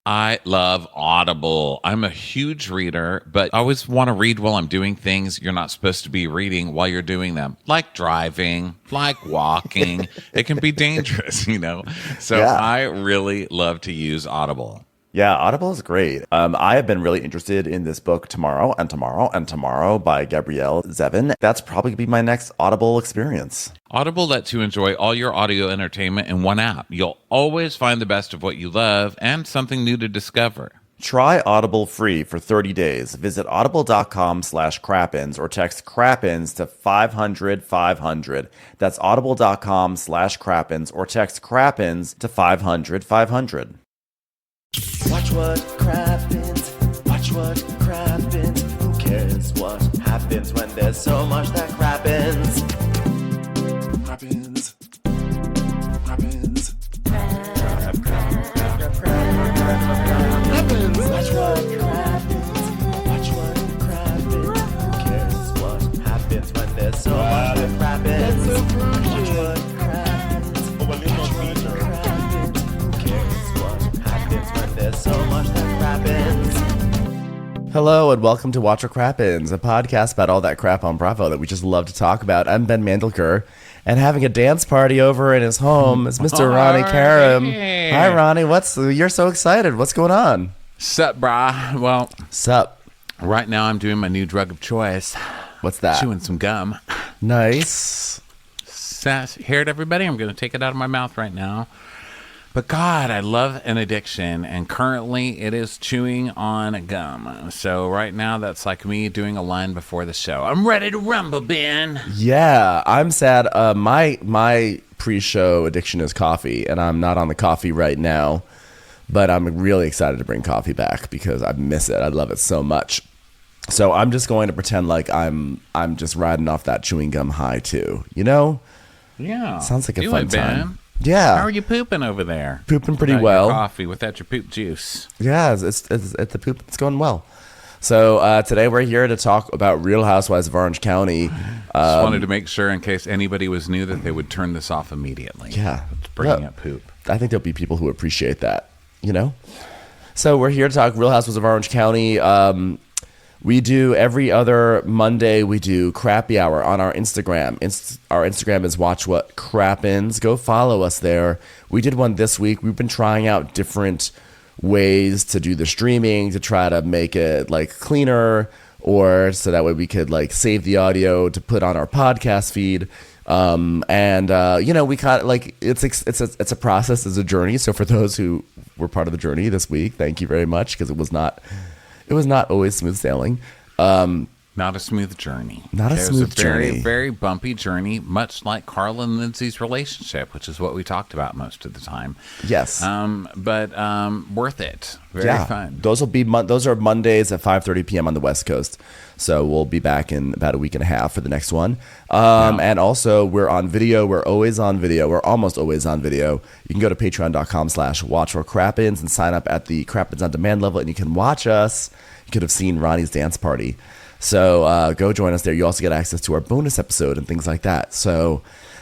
I love Audible. I'm a huge reader, but I always want to read while I'm doing things you're not supposed to be reading while you're doing them, like driving, like walking. It can be dangerous, So I really love to use Audible. Yeah, Audible is great. I have been really interested in this book, Tomorrow and Tomorrow and Tomorrow by Gabrielle Zevin. That's probably going to be my next Audible experience. Audible lets you enjoy all your audio entertainment in one app. You'll always find the best of what you love and something new to discover. Try Audible free for 30 days. Visit audible.com/crappins or text crappins to 500-500. That's audible.com/crappins or text crappins to 500-500. Watch what crappens, watch what crappens. Who cares what happens when there's so much that crappens? Crappens, crappens, crappens. Watch what crappens, watch what crappens. Who cares what happens when there's so much that crappens? Watch what crappens, watch what crappens. Who cares what happens when there's so much that crappens? Hello and welcome to Watch What Crappins, a podcast about all that crap on Bravo that we just love to talk about. I'm Ben Mandelker, and having a dance party over in his home is Mr. Ronnie Karam. Hey. Hi, Ronnie. You're so excited. What's going on? Sup, brah? Well, Sup? right now I'm doing my new drug of choice. What's that? Chewing some gum. Nice. Hear it, everybody? I'm going to take it out of my mouth right now. But God, I love an addiction, and currently it is chewing on gum. So right now, that's like me doing a line before the show. I'm ready to rumble, Ben. Yeah, I'm sad. My pre-show addiction is coffee, and I'm not on the coffee right now. But I'm really excited to bring coffee back because I miss it. I love it so much. So I'm just going to pretend like I'm just riding off that chewing gum high too. Yeah. Sounds like a Do fun it, time. Ben. Yeah. How are you pooping over there? Pooping pretty without well. Your coffee without your poop juice. Yeah, it's the poop. It's going well. So today we're here to talk about Real Housewives of Orange County. Just wanted to make sure, in case anybody was new, that they would turn this off immediately. Yeah. It's bringing up poop. I think there'll be people who appreciate that, So we're here to talk Real Housewives of Orange County. We do every other Monday, we do Crappy Hour on our Instagram. Our Instagram is Watch What Crappins. Go follow us there. We did one this week. We've been trying out different ways to do the streaming to try to make it like cleaner, or so that way we could like save the audio to put on our podcast feed. We kind of like it's a process, it's a journey. So for those who were part of the journey this week, thank you very much, because it was not always smooth sailing. Not a smooth journey. Not a smooth journey. Very, very bumpy journey, much like Carl and Lindsay's relationship, which is what we talked about most of the time. Yes. But worth it. Very fun. Those are Mondays at 5:30 p.m. on the West Coast. So we'll be back in about a week and a half for the next one. And also we're on video. We're always on video. We're almost always on video. You can go to patreon.com/watchforcrappins and sign up at the Crappins on Demand level, and you can watch us. You could have seen Ronnie's dance party. So go join us there. You also get access to our bonus episode and things like that. So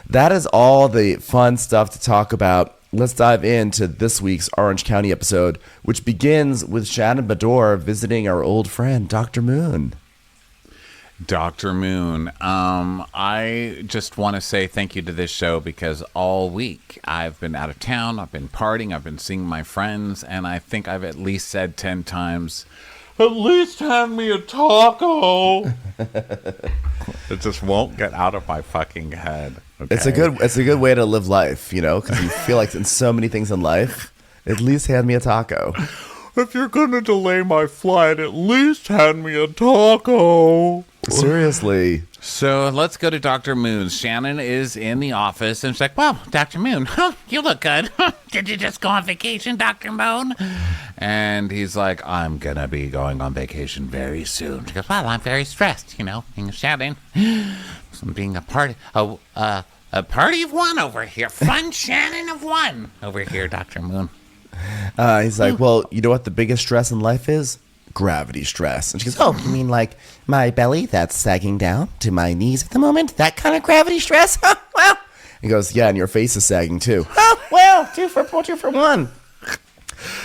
that is all the fun stuff to talk about. Let's dive into this week's Orange County episode, which begins with Shannon Beador visiting our old friend, Dr. Moon. Dr. Moon. I just want to say thank you to this show, because all week I've been out of town. I've been partying. I've been seeing my friends. And I think I've at least said 10 times, "At least hand me a taco." It just won't get out of my fucking head. Okay? It's a good way to live life, because you feel like in so many things in life, at least hand me a taco. If you're gonna delay my flight, at least hand me a taco. Seriously. So let's go to Dr. Moon. Shannon is in the office, and she's like, "Well, Dr. Moon, you look good. Did you just go on vacation, Dr. Moon?" And he's like, "I'm going to be going on vacation very soon." She goes, "Well, I'm very stressed, being Shannon. I'm being a party of one over here. Fun Shannon of one over here, Dr. Moon." He's like, "Well, you know what the biggest stress in life is? Gravity stress." And she goes, "Oh, you mean like my belly that's sagging down to my knees at the moment? That kind of gravity stress?" Well, he goes, "Yeah, and your face is sagging too." "Oh, well, two for one."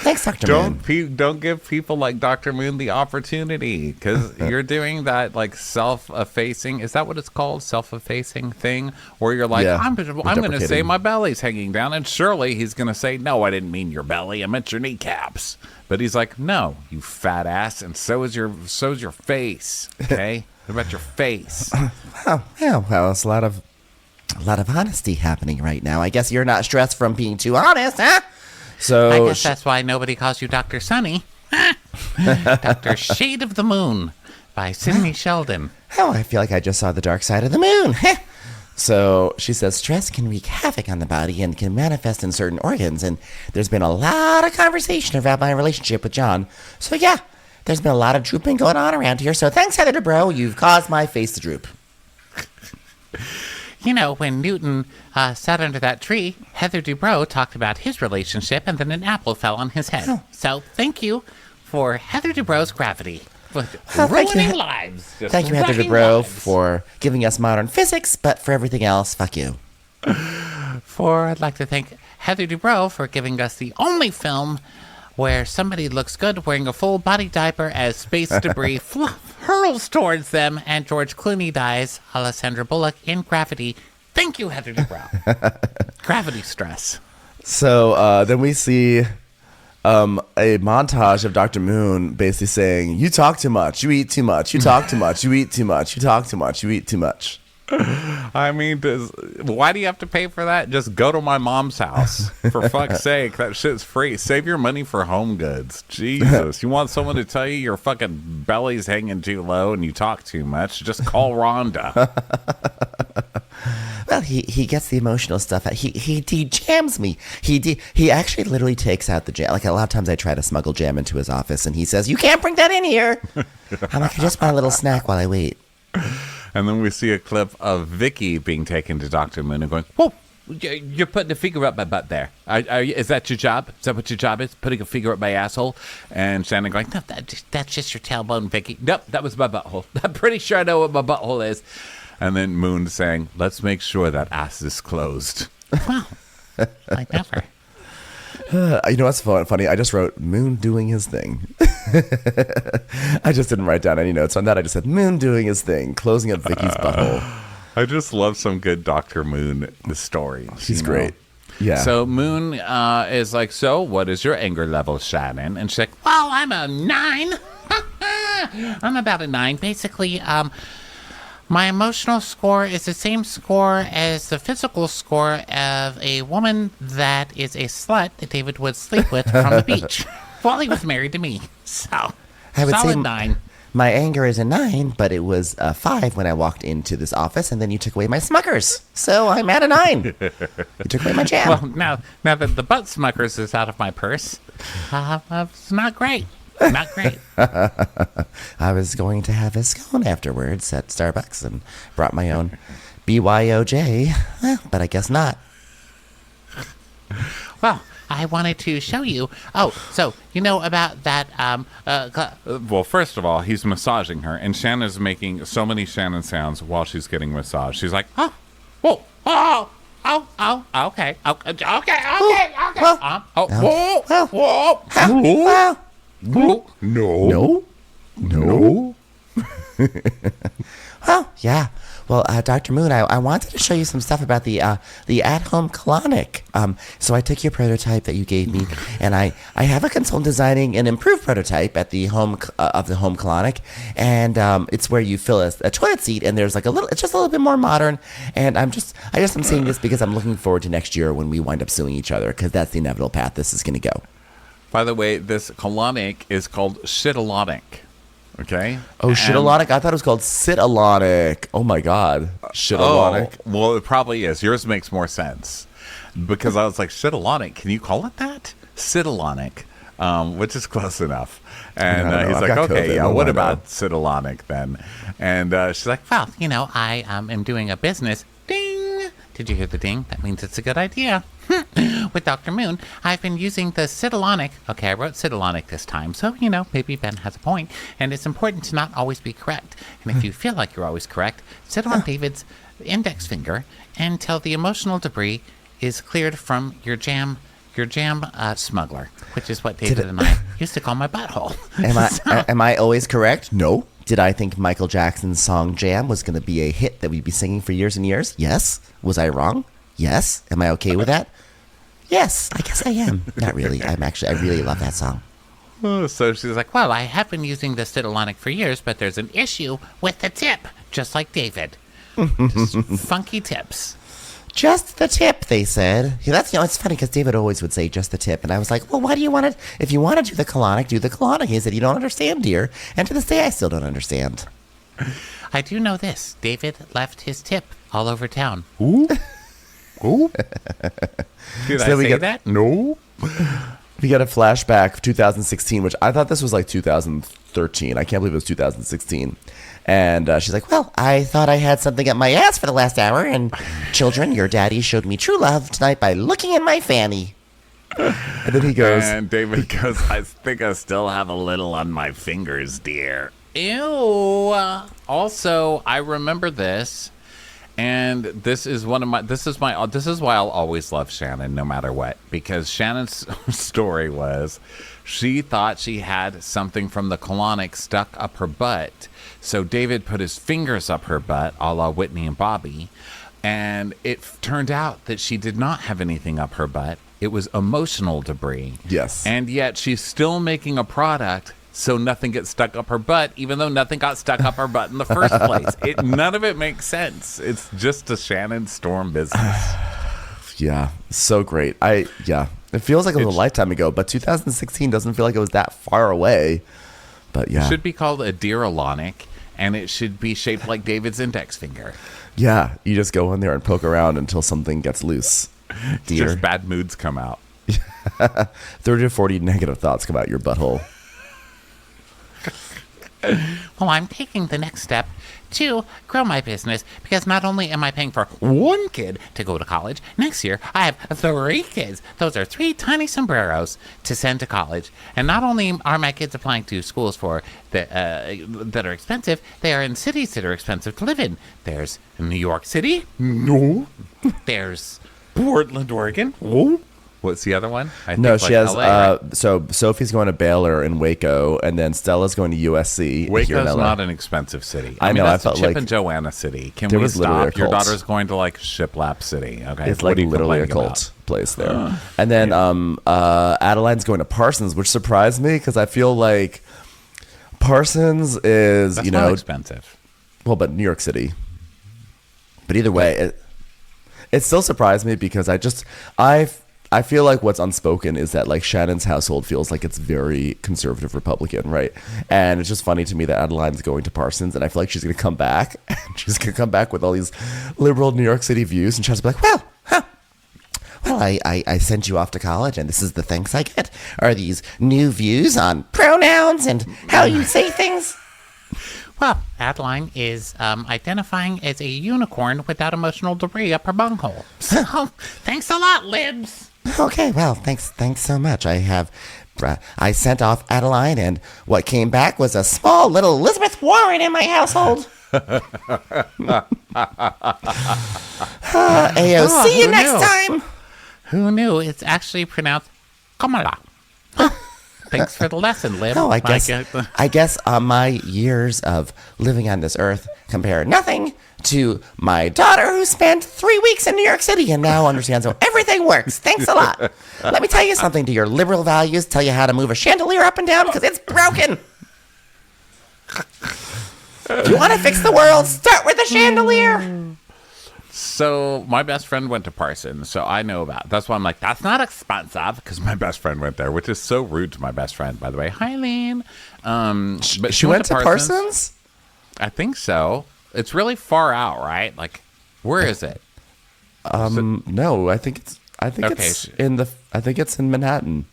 Thanks, Dr. Moon. Don't give people like Dr. Moon the opportunity, because you're doing that like self-effacing. Is that what it's called? Self-effacing thing, where you're like, Yeah, I'm going to say my belly's hanging down, and surely he's going to say, no, I didn't mean your belly, I meant your kneecaps. But he's like, no, you fat ass, and so's your face. Okay, what about your face? Oh, yeah, well, it's a lot of honesty happening right now. I guess you're not stressed from being too honest, huh? So I guess that's why nobody calls you Dr. Sunny. Dr. Shade of the Moon by Sidney Sheldon. Oh, I feel like I just saw the dark side of the moon. So she says stress can wreak havoc on the body and can manifest in certain organs. And there's been a lot of conversation about my relationship with John. So yeah, there's been a lot of drooping going on around here. So thanks, Heather Dubrow. You've caused my face to droop. You know, when Newton sat under that tree, Heather Dubrow talked about his relationship, and then an apple fell on his head. Oh. So thank you for Heather Dubrow's gravity. Thank you, lives. Just Thank you, Heather wrecking Dubrow, lives. for giving us modern physics, but for everything else, fuck you. I'd like to thank Heather Dubrow for giving us the only film where somebody looks good wearing a full body diaper as space debris hurls towards them and George Clooney dies, a la Sandra Bullock in Gravity. Thank you, Heather Dubrow. Gravity stress. So then we see a montage of Dr. Moon basically saying, you talk too much, you eat too much, you talk too much, you eat too much, you talk too much, you eat too much. I mean, why do you have to pay for that? Just go to my mom's house. For fuck's sake, that shit's free. Save your money for home goods. Jesus. You want someone to tell you your fucking belly's hanging too low and you talk too much? Just call Rhonda. Well, he gets the emotional stuff out. He jams me. He actually literally takes out the jam. Like a lot of times I try to smuggle jam into his office and he says, you can't bring that in here. I'm like, I just want a little snack while I wait. And then we see a clip of Vicky being taken to Dr. Moon and going, whoa, you're putting a finger up my butt there. Is that your job? Is that what your job is? Putting a finger up my asshole? And Shannon going, no, that's just your tailbone, Vicky. Nope, that was my butthole. I'm pretty sure I know what my butthole is. And then Moon saying, let's make sure that ass is closed. Well, I never. You know what's funny? I just wrote Moon doing his thing. I just didn't write down any notes on that. I just said Moon doing his thing, closing up Vicky's butthole. I just love some good Dr. Moon stories. She's great. Yeah. So Moon is like, so what is your anger level, Shannon? And she's like, well, I'm a 9. I'm about a 9. Basically, my emotional score is the same score as the physical score of a woman that is a slut that David would sleep with from the beach while he was married to me. So, I would solid say 9. My anger is a 9, but it was a 5 when I walked into this office, and then you took away my Smuckers. So I'm at a 9. You took away my jam. Well, now that the butt Smuckers is out of my purse, it's not great. Not great. I was going to have a scone afterwards at Starbucks and brought my own BYOJ, but I guess not. Well, I wanted to show you. Oh, so you know about that? Well, first of all, he's massaging her, and Shannon's making so many Shannon sounds while she's getting massaged. She's like, oh, whoa, oh. Oh, okay. No. Oh, yeah. Well, Dr. Moon, I wanted to show you some stuff about the at-home colonic. So I took your prototype that you gave me, and I have a consultant designing an improved prototype at the home of the home colonic, and it's where you fill a toilet seat, and there's like it's just a little bit more modern. And I'm saying this because I'm looking forward to next year when we wind up suing each other, because that's the inevitable path this is going to go. By the way, this colonic is called Shitalonic. Okay. Oh, Shitalonic? I thought it was called Sitalonic. Oh my God. Shitalonic. Oh, well, it probably is. Yours makes more sense. Because I was like, Shitalonic, can you call it that? Sitalonic, which is close enough. And he's like, okay, yeah, what about Sitalonic then? And she's like, well, I am doing a business. Ding! Did you hear the ding? That means it's a good idea. With Dr. Moon, I've been using the Sitalonic. Okay, I wrote Sitalonic this time, so, maybe Ben has a point. And it's important to not always be correct. And if you feel like you're always correct, sit on David's index finger until the emotional debris is cleared from your Your jam smuggler, which is what David and I used to call my butthole. Am I always correct? No. Did I think Michael Jackson's song Jam was going to be a hit that we'd be singing for years and years? Yes. Was I wrong? Yes. Am I okay with that? Yes. I guess I am. Not really. I really love that song. So she's like, well, I have been using the Citylonic for years, but there's an issue with the tip, just like David. Just funky tips. Just the tip, they said. Yeah, that's, it's funny because David always would say just the tip. And I was like, well, why do you want to, if you want to do the colonic, do the colonic. He said, you don't understand, dear. And to this day, I still don't understand. I do know this. David left his tip all over town. Ooh. Ooh. Did I say that? No. We got a flashback of 2016, which I thought this was like 2013. I can't believe it was 2016. And she's like, well, I thought I had something up my ass for the last hour. And children, your daddy showed me true love tonight by looking in my fanny. And then he goes. And David goes, I think I still have a little on my fingers, dear. Ew. Also, I remember this. And this is why I'll always love Shannon no matter what, because Shannon's story was she thought she had something from the colonic stuck up her butt. So David put his fingers up her butt, a la Whitney and Bobby, and it turned out that she did not have anything up her butt. It was emotional debris. Yes. And yet she's still making a product so nothing gets stuck up her butt, even though nothing got stuck up her butt in the first place. None of it makes sense. It's just a Shannon Storm business. Yeah, so great. It feels like it was a lifetime ago, but 2016 doesn't feel like it was that far away. But yeah. It should be called a Deerolonic, and it should be shaped like David's index finger. Yeah, you just go in there and poke around until something gets loose. Dear. Just bad moods come out. 30 to 40 negative thoughts come out your butthole. Well, I'm taking the next step to grow my business because not only am I paying for one kid to go to college, next year I have 3 kids. Those are 3 tiny sombreros to send to college. And not only are my kids applying to schools that are expensive, they are in cities that are expensive to live in. There's New York City. No. There's Portland, Oregon. Oh. What's the other one? She has. LA, right? So Sophie's going to Baylor in Waco, and then Stella's going to USC. Waco's not an expensive city. I know. That's I felt Chip like and Joanna City. Can we stop? Your daughter's going to like Shiplap City. Okay, it's like literally a cult place there. And then Adeline's going to Parsons, which surprised me because I feel like Parsons is not expensive. Well, but New York City. But either way, it still surprised me because I feel like what's unspoken is that like Shannon's household feels like it's very conservative Republican, right? And it's just funny to me that Adeline's going to Parsons, and I feel like she's going to come back, and she's going to come back with all these liberal New York City views, and she's going to be like, I sent you off to college, and this is the thanks I get, are these new views on pronouns and how you say things. Well, Adeline is identifying as a unicorn without emotional debris up her bunghole. So, thanks a lot, libs. Okay, well, thanks so much. I sent off Adeline, and what came back was a small little Elizabeth Warren in my household. Ayo, see you next time. Who knew? It's actually pronounced Kamala. Thanks for the lesson, Lib. Oh, I guess my years of living on this earth compare nothing to my daughter who spent 3 weeks in New York City and now understands how everything works. Thanks a lot. Let me tell you something. Do your liberal values tell you how to move a chandelier up and down? Because it's broken. If you want to fix the world, start with the chandelier. So my best friend went to Parsons, so I know about it. That's why I'm like, that's not expensive, because my best friend went there, which is so rude to my best friend, by the way. Hi, Lean. But she went to Parsons? I think so. It's really far out, right? Like, where is it? No, I think it's in Manhattan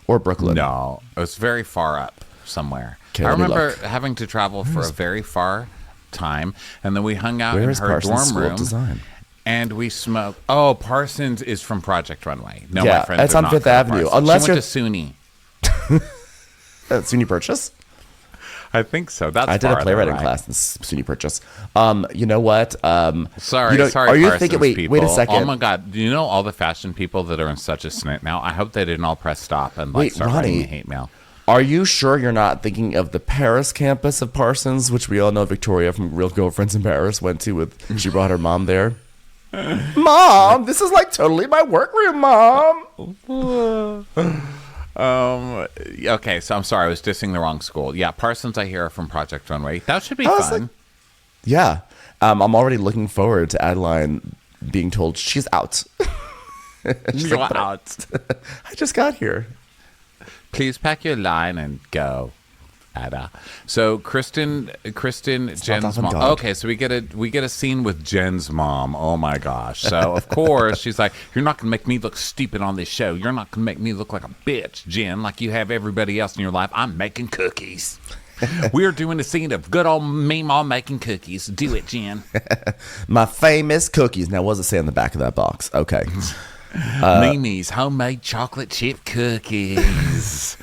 or Brooklyn. No, it's very far up somewhere. Okay, I remember having to travel for a very far time, and then we hung out in her Parsons dorm room. Design? And we smoked. Oh, Parsons is from Project Runway. No, yeah, my friends it's are on not Fifth from Avenue. Parsons. Unless she went to SUNY. SUNY Purchase. I think so. That's I did a farther, playwriting right? class in SUNY Purchase. You know what? Sorry, you know, sorry. Are you Parsons thinking? Wait people. a second. Oh my God! Do you know all the fashion people that are in such a snit now? I hope they didn't all press stop and Wait, start Ronnie. writing a hate mail. Are you sure you're not thinking of the Paris campus of Parsons, which we all know Victoria from Real Girlfriends in Paris went to with? She brought her mom there. Mom, this is like totally my workroom, Mom. Okay, so I'm sorry, I was dissing the wrong school. Yeah, Parsons, I hear, are from Project Runway. That should be I was fun. like- Yeah. I'm already looking forward to Adeline being told she's out. She's You're like, "But out. I just got here. Please pack your line and go. Ada. So Kristen, Jen's often mom. God. Okay, so we get a scene with Jen's mom. Oh my gosh! So of course she's like, "You're not gonna make me look stupid on this show. You're not gonna make me look like a bitch, Jen, like you have everybody else in your life. I'm making cookies. We're doing a scene of good old me mom making cookies. Do it, Jen. My famous cookies. Now, what does it say on the back of that box? Okay. Mimi's homemade chocolate chip cookies."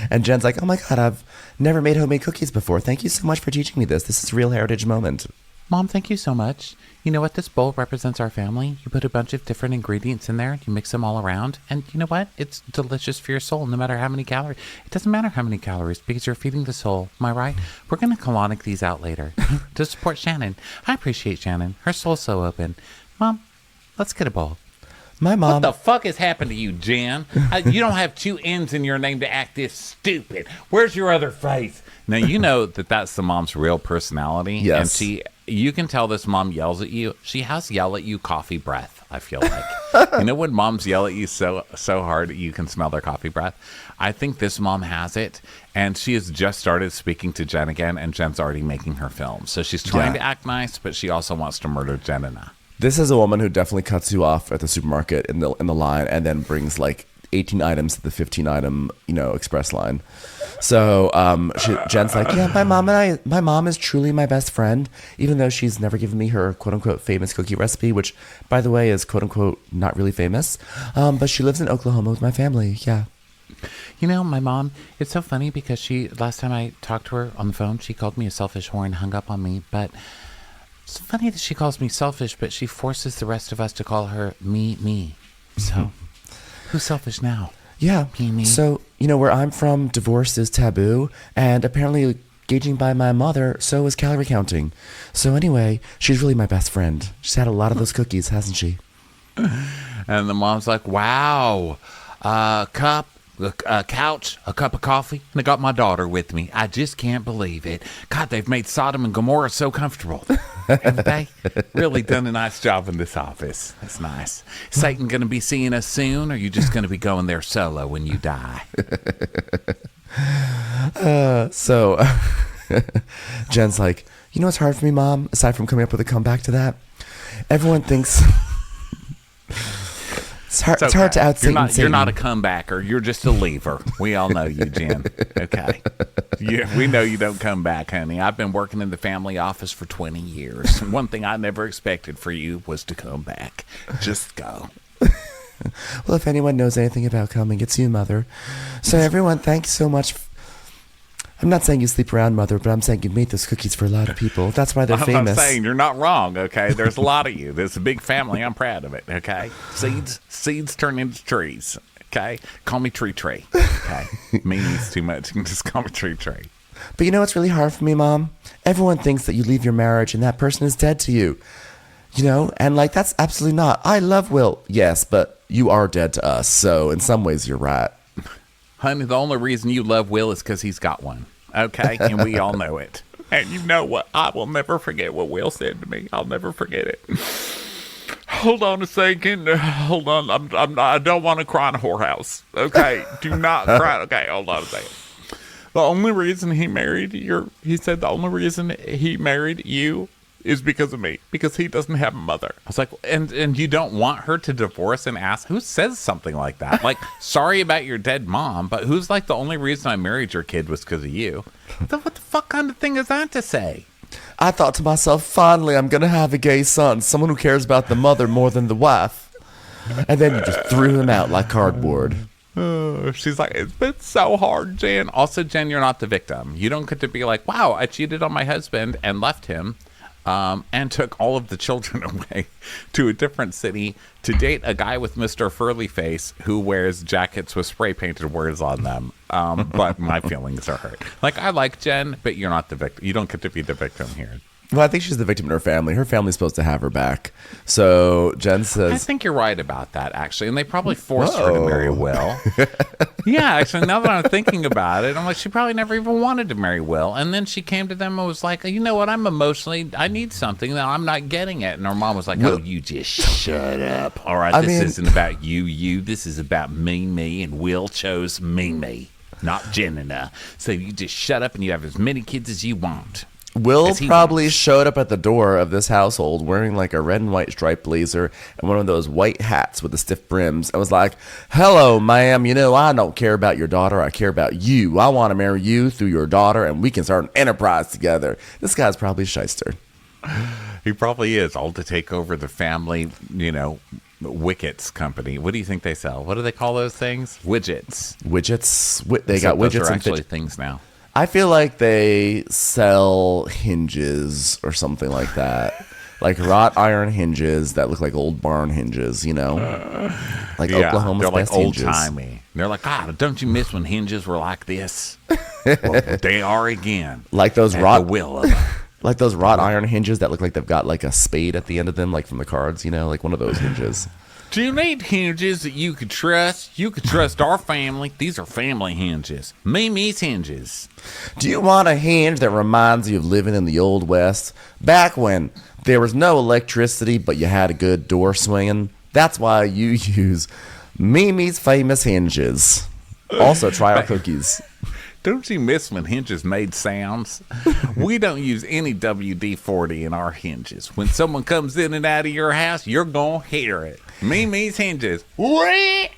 And Jen's like, oh my God, I've never made homemade cookies before. Thank you so much for teaching me this. This is a real heritage moment. Mom, thank you so much. You know what? This bowl represents our family. You put a bunch of different ingredients in there. You mix them all around. And you know what? It's delicious for your soul, no matter how many calories. It doesn't matter how many calories because you're feeding the soul. Am I right? We're going to colonic these out later to support Shannon. I appreciate Shannon. Her soul's so open. Mom, let's get a bowl. My mom. What the fuck has happened to you, Jen? You don't have two N's in your name to act this stupid. Where's your other face? Now, you know that's the mom's real personality. Yes. And you can tell this mom yells at you. She has yell at you coffee breath, I feel like. You know when moms yell at you so hard you can smell their coffee breath? I think this mom has it. And she has just started speaking to Jen again, and Jen's already making her film. So she's trying Yeah. to act nice, but she also wants to murder Jenna. This is a woman who definitely cuts you off at the supermarket in the line and then brings like 18 items to the 15 item, express line. So Jen's like, yeah, my mom is truly my best friend, even though she's never given me her quote unquote famous cookie recipe, which by the way is quote unquote not really famous. But she lives in Oklahoma with my family. Yeah. You know, my mom, it's so funny because last time I talked to her on the phone, she called me a selfish whore and hung up on me, but it's funny that she calls me selfish, but she forces the rest of us to call her me. So, who's selfish now? Yeah. Me. So, where I'm from, divorce is taboo. And apparently, gauging by my mother, so is calorie counting. So anyway, she's really my best friend. She's had a lot of those cookies, hasn't she? And the mom's like, wow, a couch, a cup of coffee, and I got my daughter with me. I just can't believe it. God, they've made Sodom and Gomorrah so comfortable. Haven't they? Really done a nice job in this office. That's nice. Satan going to be seeing us soon, or are you just going to be going there solo when you die? So Jen's like, you know what's hard for me, Mom, aside from coming up with a comeback to that? Everyone thinks... It's hard to out Satan. You're not a comebacker. You're just a leaver. We all know you, Jen. Okay. We know you don't come back, honey. I've been working in the family office for 20 years. And one thing I never expected for you was to come back. Just go. Well, if anyone knows anything about coming, it's you, Mother. So everyone, thanks so much. I'm not saying you sleep around, Mother, but I'm saying you made those cookies for a lot of people. That's why they're famous. I'm saying you're not wrong, okay? There's a lot of you. There's a big family. I'm proud of it, okay? Seeds turn into trees, okay? Call me Tree, okay? Means too much. You can just call me Tree. But you know what's really hard for me, Mom? Everyone thinks that you leave your marriage and that person is dead to you. And that's absolutely not. I love Will. Yes, but you are dead to us. So in some ways, you're right. Honey, the only reason you love Will is because he's got one. Okay, and we all know it. And you know what? I will never forget what Will said to me. I'll never forget it. Hold on a second. Hold on. I don't want to cry in a whorehouse. Okay, do not cry. Okay, hold on a second. The only reason he said the only reason he married you is because of me, because he doesn't have a mother. I was like, and you don't want her to divorce and ask? Who says something like that? Like, sorry about your dead mom, but who's like, the only reason I married your kid was because of you? What the fuck kind of thing is that to say? I thought to myself, finally, I'm going to have a gay son, someone who cares about the mother more than the wife. And then you just threw him out like cardboard. She's like, it's been so hard, Jen. Also, Jen, you're not the victim. You don't get to be like, wow, I cheated on my husband and left him and took all of the children away to a different city to date a guy with Mr. Furley Face who wears jackets with spray painted words on them. But my feelings are hurt. Like, I like Jen, but you're not the victim. You don't get to be the victim here. Well, I think she's the victim in her family. Her family's supposed to have her back. So Jen says... I think you're right about that, actually. And they probably forced her to marry Will. Yeah, actually, now that I'm thinking about it, I'm like, she probably never even wanted to marry Will. And then she came to them and was like, you know what, I need something that I'm not getting it. And her mom was like, oh, you just shut up. All right, this isn't about you. This is about me. And Will chose me, not Jenna. So you just shut up and you have as many kids as you want. Will probably showed up at the door of this household wearing like a red and white striped blazer and one of those white hats with the stiff brims. I was like, hello, ma'am. You know, I don't care about your daughter. I care about you. I want to marry you through your daughter and we can start an enterprise together. This guy's probably a shyster. He probably is. All to take over the family, Wickets company. What do you think they sell? What do they call those things? Widgets. They got widgets those are and actually things now. I feel like they sell hinges or something like that. Like wrought iron hinges that look like old barn hinges, like Oklahoma's they're best like hinges. Old-timey. They're like, God, don't you miss when hinges were like this? Well, they are again. Like those like those wrought iron hinges that look like they've got like a spade at the end of them, like from the cards, like one of those hinges. Do you need hinges that you could trust? You could trust our family. These are family hinges. Mimi's hinges. Do you want a hinge that reminds you of living in the Old West? Back when there was no electricity, but you had a good door swinging? That's why you use Mimi's famous hinges. Also, try our cookies. Don't you miss when hinges made sounds? We don't use any WD-40 in our hinges. When someone comes in and out of your house, you're going to hear it. Mimi's hinges. And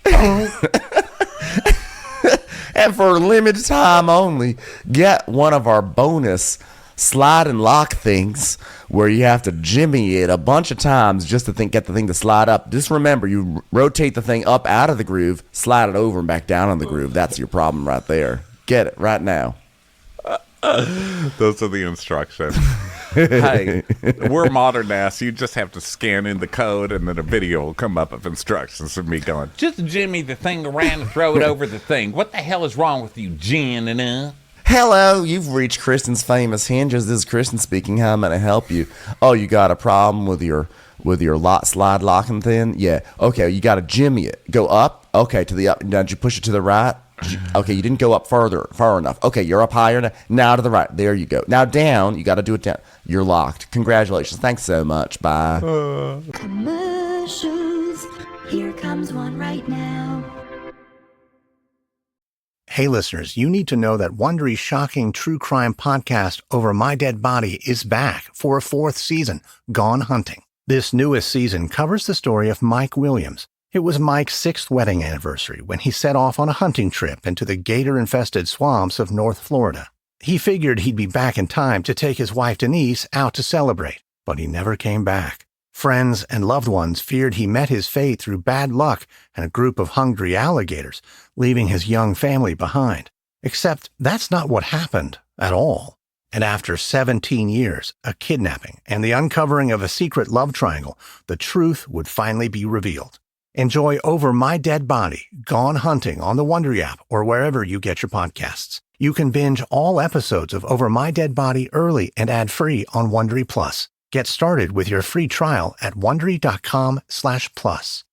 for a limited time only, get one of our bonus slide and lock things where you have to jimmy it a bunch of times just to get the thing to slide up. Just remember, you rotate the thing up out of the groove, slide it over and back down in the groove. That's your problem right there. Get it right now. Those are the instructions. Hey, we're modern ass. You just have to scan in the code and then a video will come up of instructions of me going, just jimmy the thing around and throw it over the thing. What the hell is wrong with you, Jen? Hello, you've reached Kristen's famous hinges. This is Kristen speaking. How am I going to help you? Oh, you got a problem with your slide locking thing? Yeah. Okay, you got to jimmy it. Go up. Okay, to the up. Now, did you push it to the right? Okay, you didn't go up far enough. Okay, you're up higher now to the right. There you go. Now down, you got to do it down. You're locked. Congratulations. Thanks so much. Bye. Commercials. Here comes one right now. Hey listeners, you need to know that Wondery's shocking true crime podcast Over My Dead Body is back for a 4th season, Gone Hunting. This newest season covers the story of Mike Williams. It was Mike's 6th wedding anniversary when he set off on a hunting trip into the gator-infested swamps of North Florida. He figured he'd be back in time to take his wife Denise out to celebrate, but he never came back. Friends and loved ones feared he met his fate through bad luck and a group of hungry alligators, leaving his young family behind. Except that's not what happened at all. And after 17 years, a kidnapping, and the uncovering of a secret love triangle, the truth would finally be revealed. Enjoy Over My Dead Body, Gone Hunting on the Wondery app or wherever you get your podcasts. You can binge all episodes of Over My Dead Body early and ad-free on Wondery Plus. Get started with your free trial at Wondery.com/plus.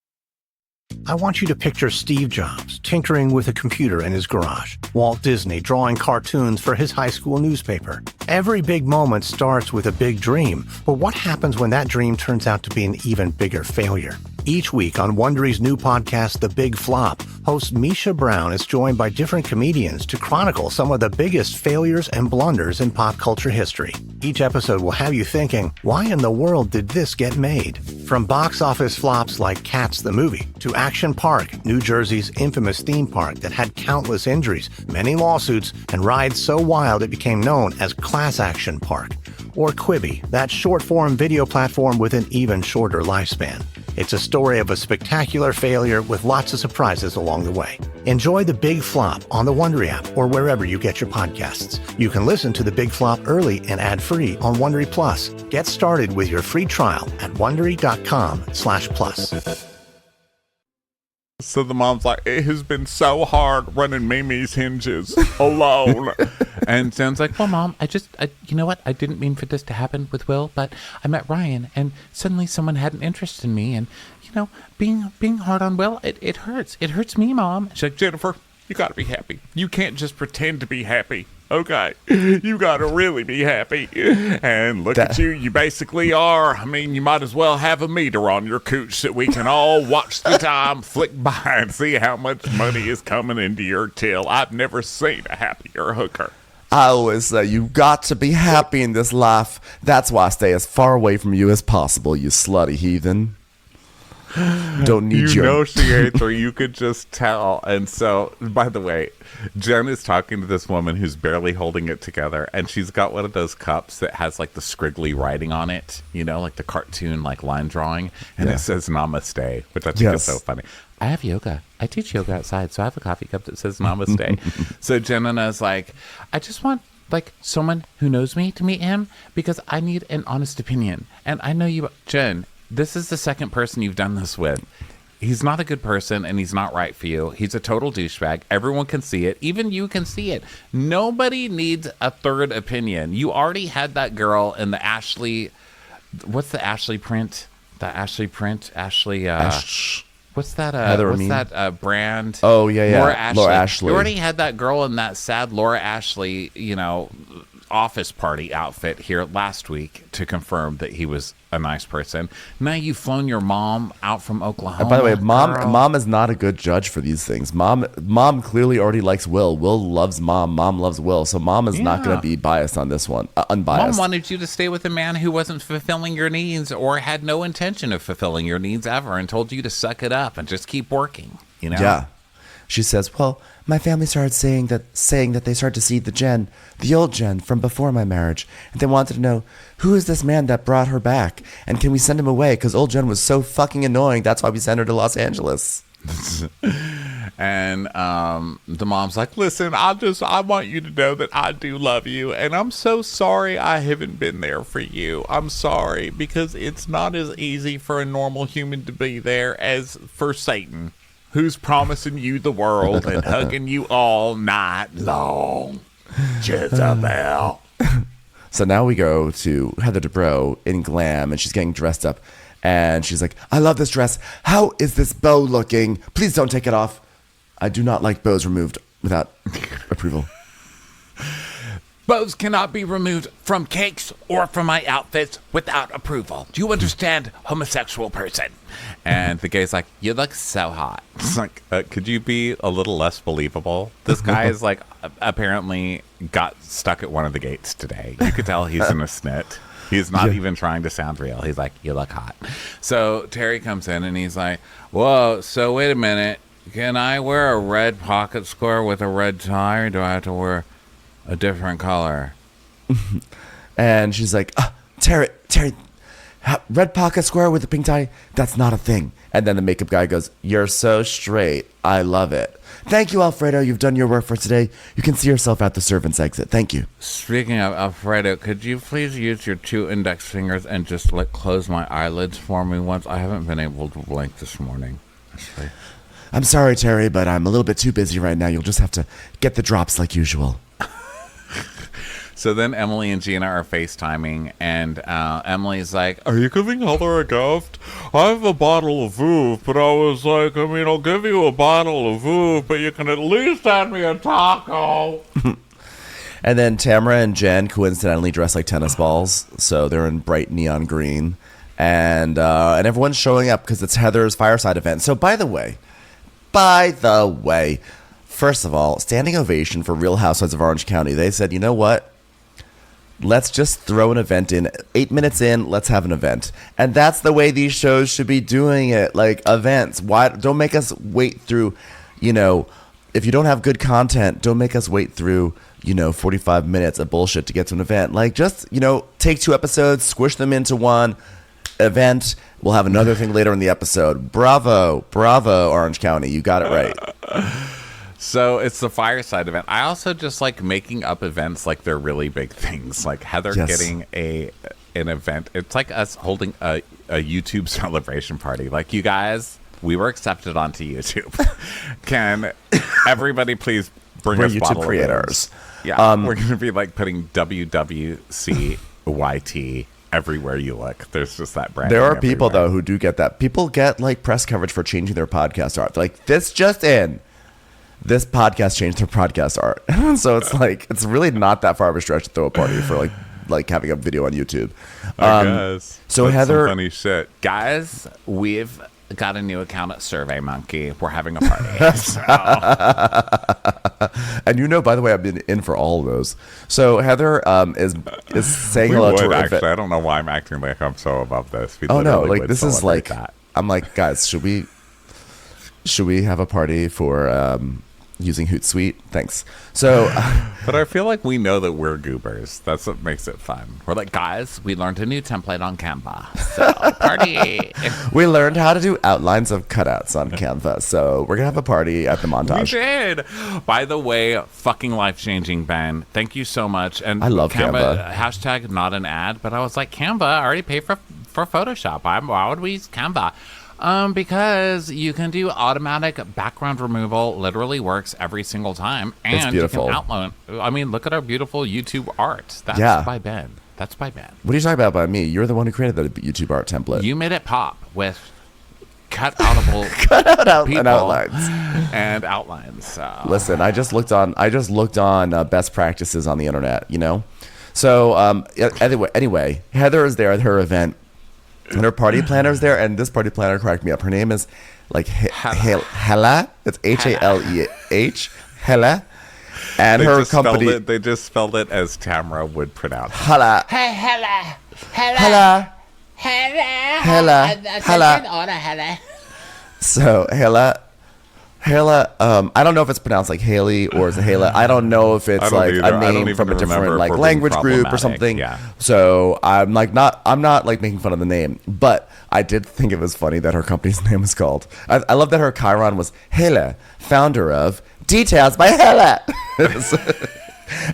I want you to picture Steve Jobs tinkering with a computer in his garage, Walt Disney drawing cartoons for his high school newspaper. Every big moment starts with a big dream, but what happens when that dream turns out to be an even bigger failure? Each week on Wondery's new podcast, The Big Flop, host Misha Brown is joined by different comedians to chronicle some of the biggest failures and blunders in pop culture history. Each episode will have you thinking, why in the world did this get made? From box office flops like Cats the movie, to Action Park, New Jersey's infamous theme park that had countless injuries, many lawsuits, and rides so wild it became known as Class Action Park. Or Quibi, that short-form video platform with an even shorter lifespan. It's a story of a spectacular failure with lots of surprises along the way. Enjoy The Big Flop on the Wondery app or wherever you get your podcasts. You can listen to The Big Flop early and ad-free on Wondery Plus. Get started with your free trial at Wondery.com/plus. So the mom's like, it has been so hard running Mimi's hinges alone. And Jen's like, well, Mom, you know what? I didn't mean for this to happen with Will, but I met Ryan and suddenly someone had an interest in me. And, being hard on Will, it hurts. It hurts me, Mom. She's like, Jennifer, you got to be happy. You can't just pretend to be happy. Okay, you gotta really be happy. And look at you, you basically are. I mean, you might as well have a meter on your cooch that we can all watch the time flick by and see how much money is coming into your till. I've never seen a happier hooker. I always say you got to be happy in this life. That's why I stay as far away from you as possible, you slutty heathen. Don't need you. You know she hates her. You could just tell. And so, by the way, Jenn is talking to this woman who's barely holding it together, and she's got one of those cups that has like the scriggly writing on it, like the cartoon like line drawing, and it says Namaste, which I think is so funny. I have yoga. I teach yoga outside, so I have a coffee cup that says Namaste. So Jenna's like, I just want like someone who knows me to meet him because I need an honest opinion. And I know you, Jenn. This is the second person you've done this with. He's not a good person, and he's not right for you. He's a total douchebag. Everyone can see it. Even you can see it. Nobody needs a third opinion. You already had that girl in the Ashley... What's the Ashley print? Ashley... What's that? What's that brand? Oh, yeah. Laura Ashley. You already had that girl in that sad Laura Ashley, office party outfit here last week to confirm that he was a nice person. Now you've flown your mom out from Oklahoma. By the way, mom is not a good judge for these things. Mom clearly already likes Will. Will loves mom. Mom loves Will. So mom is not going to be biased on this one. Unbiased. Mom wanted you to stay with a man who wasn't fulfilling your needs or had no intention of fulfilling your needs ever, and told you to suck it up and just keep working. Yeah. She says, well, my family started saying that they started to see the old Jenn from before my marriage. And they wanted to know, who is this man that brought her back? And can we send him away? Because old Jenn was so fucking annoying. That's why we sent her to Los Angeles. And the mom's like, listen, I want you to know that I do love you. And I'm so sorry I haven't been there for you. I'm sorry because it's not as easy for a normal human to be there as for Satan, who's promising you the world and hugging you all night long. Jezebel. So now we go to Heather Dubrow in glam, and she's getting dressed up. And she's like, I love this dress. How is this bow looking? Please don't take it off. I do not like bows removed without approval. Bows cannot be removed from cakes or from my outfits without approval. Do you understand, homosexual person? And the guy's like, you look so hot. It's like, could you be a little less believable? This guy is like, apparently got stuck at one of the gates today. You could tell he's in a snit. He's not even trying to sound real. He's like, you look hot. So Terry comes in and he's like, whoa, so wait a minute. Can I wear a red pocket square with a red tie, or do I have to wear a different color? And she's like, Terry, red pocket square with a pink tie? That's not a thing. And then the makeup guy goes, you're so straight. I love it. Thank you, Alfredo. You've done your work for today. You can see yourself at the servant's exit. Thank you. Speaking of Alfredo, could you please use your 2 index fingers and just close my eyelids for me once? I haven't been able to blink this morning. Actually. I'm sorry, Terry, but I'm a little bit too busy right now. You'll just have to get the drops like usual. So then Emily and Gina are FaceTiming, and Emily's like, are you giving Heather a gift? I have a bottle of Vouv, but I was like, I'll give you a bottle of Vouv, but you can at least hand me a taco. And then Tamara and Jenn coincidentally dress like tennis balls, so they're in bright neon green. And everyone's showing up because it's Heather's fireside event. So by the way, first of all, standing ovation for Real Housewives of Orange County. They said, you know what? Let's just throw an event in. 8 minutes in, let's have an event. And that's the way these shows should be doing it, like events. Why don't make us wait through, if you don't have good content, don't make us wait through, 45 minutes of bullshit to get to an event. Like just, take 2 episodes, squish them into one, event. We'll have another thing later in the episode. Bravo, Orange County. You got it right. So it's the fireside event. I also just like making up events like they're really big things. Like Heather getting an event. It's like us holding a YouTube celebration party. Like, you guys, we were accepted onto YouTube. Can everybody please bring us YouTube bottle creators? Yeah, we're going to be like putting WWCYT everywhere you look. There's just that brand. There are people though who do get that. People get like press coverage for changing their podcast art. They're like, this podcast changed their podcast art. So it's like, it's really not that far of a stretch to throw a party for like having a video on YouTube. I guess. So that's Heather, some funny shit, guys. We've got a new account at Survey Monkey. We're having a party. So. And by the way, I've been in for all of those. So Heather is saying hello to her. Actually, I don't know why I'm acting like I'm so above this. We no, literally like this is like that. I'm like, guys, should we have a party for using Hootsuite? Thanks. So, but I feel like we know that we're goobers. That's what makes it fun. We're like, guys, we learned a new template on Canva. So, party. We learned how to do outlines of cutouts on Canva. So, we're going to have a party at the montage. We did. By the way, fucking life-changing, Ben. Thank you so much. And I love Canva. Hashtag not an ad, but I was like, Canva, I already paid for Photoshop. Why would we use Canva? Because you can do automatic background removal. Literally works every single time. And it's beautiful. You can outline. I mean, look at our beautiful YouTube art. That's by Ben. That's by Ben. What are you talking about by me? You're the one who created the YouTube art template. You made it pop with cut-outable and outlines. And outlines. So. Listen, I just looked on best practices on the internet, So anyway, Heather is there at her event. And her party planner's there, and this party planner cracked me up. Her name is like Hella. It's Haleh. Hella. And her company. They just spelled it as Tamara would pronounce. Hella. Hey, Hella. Hella. Hella. So Hella, I don't know if it's pronounced like Haley or is it Hela. I don't know if it's like a name from a different like language group or something. Yeah. So I'm not like making fun of the name, but I did think it was funny that her company's name was called. I love that her Chiron was Hela, founder of Details by Hela.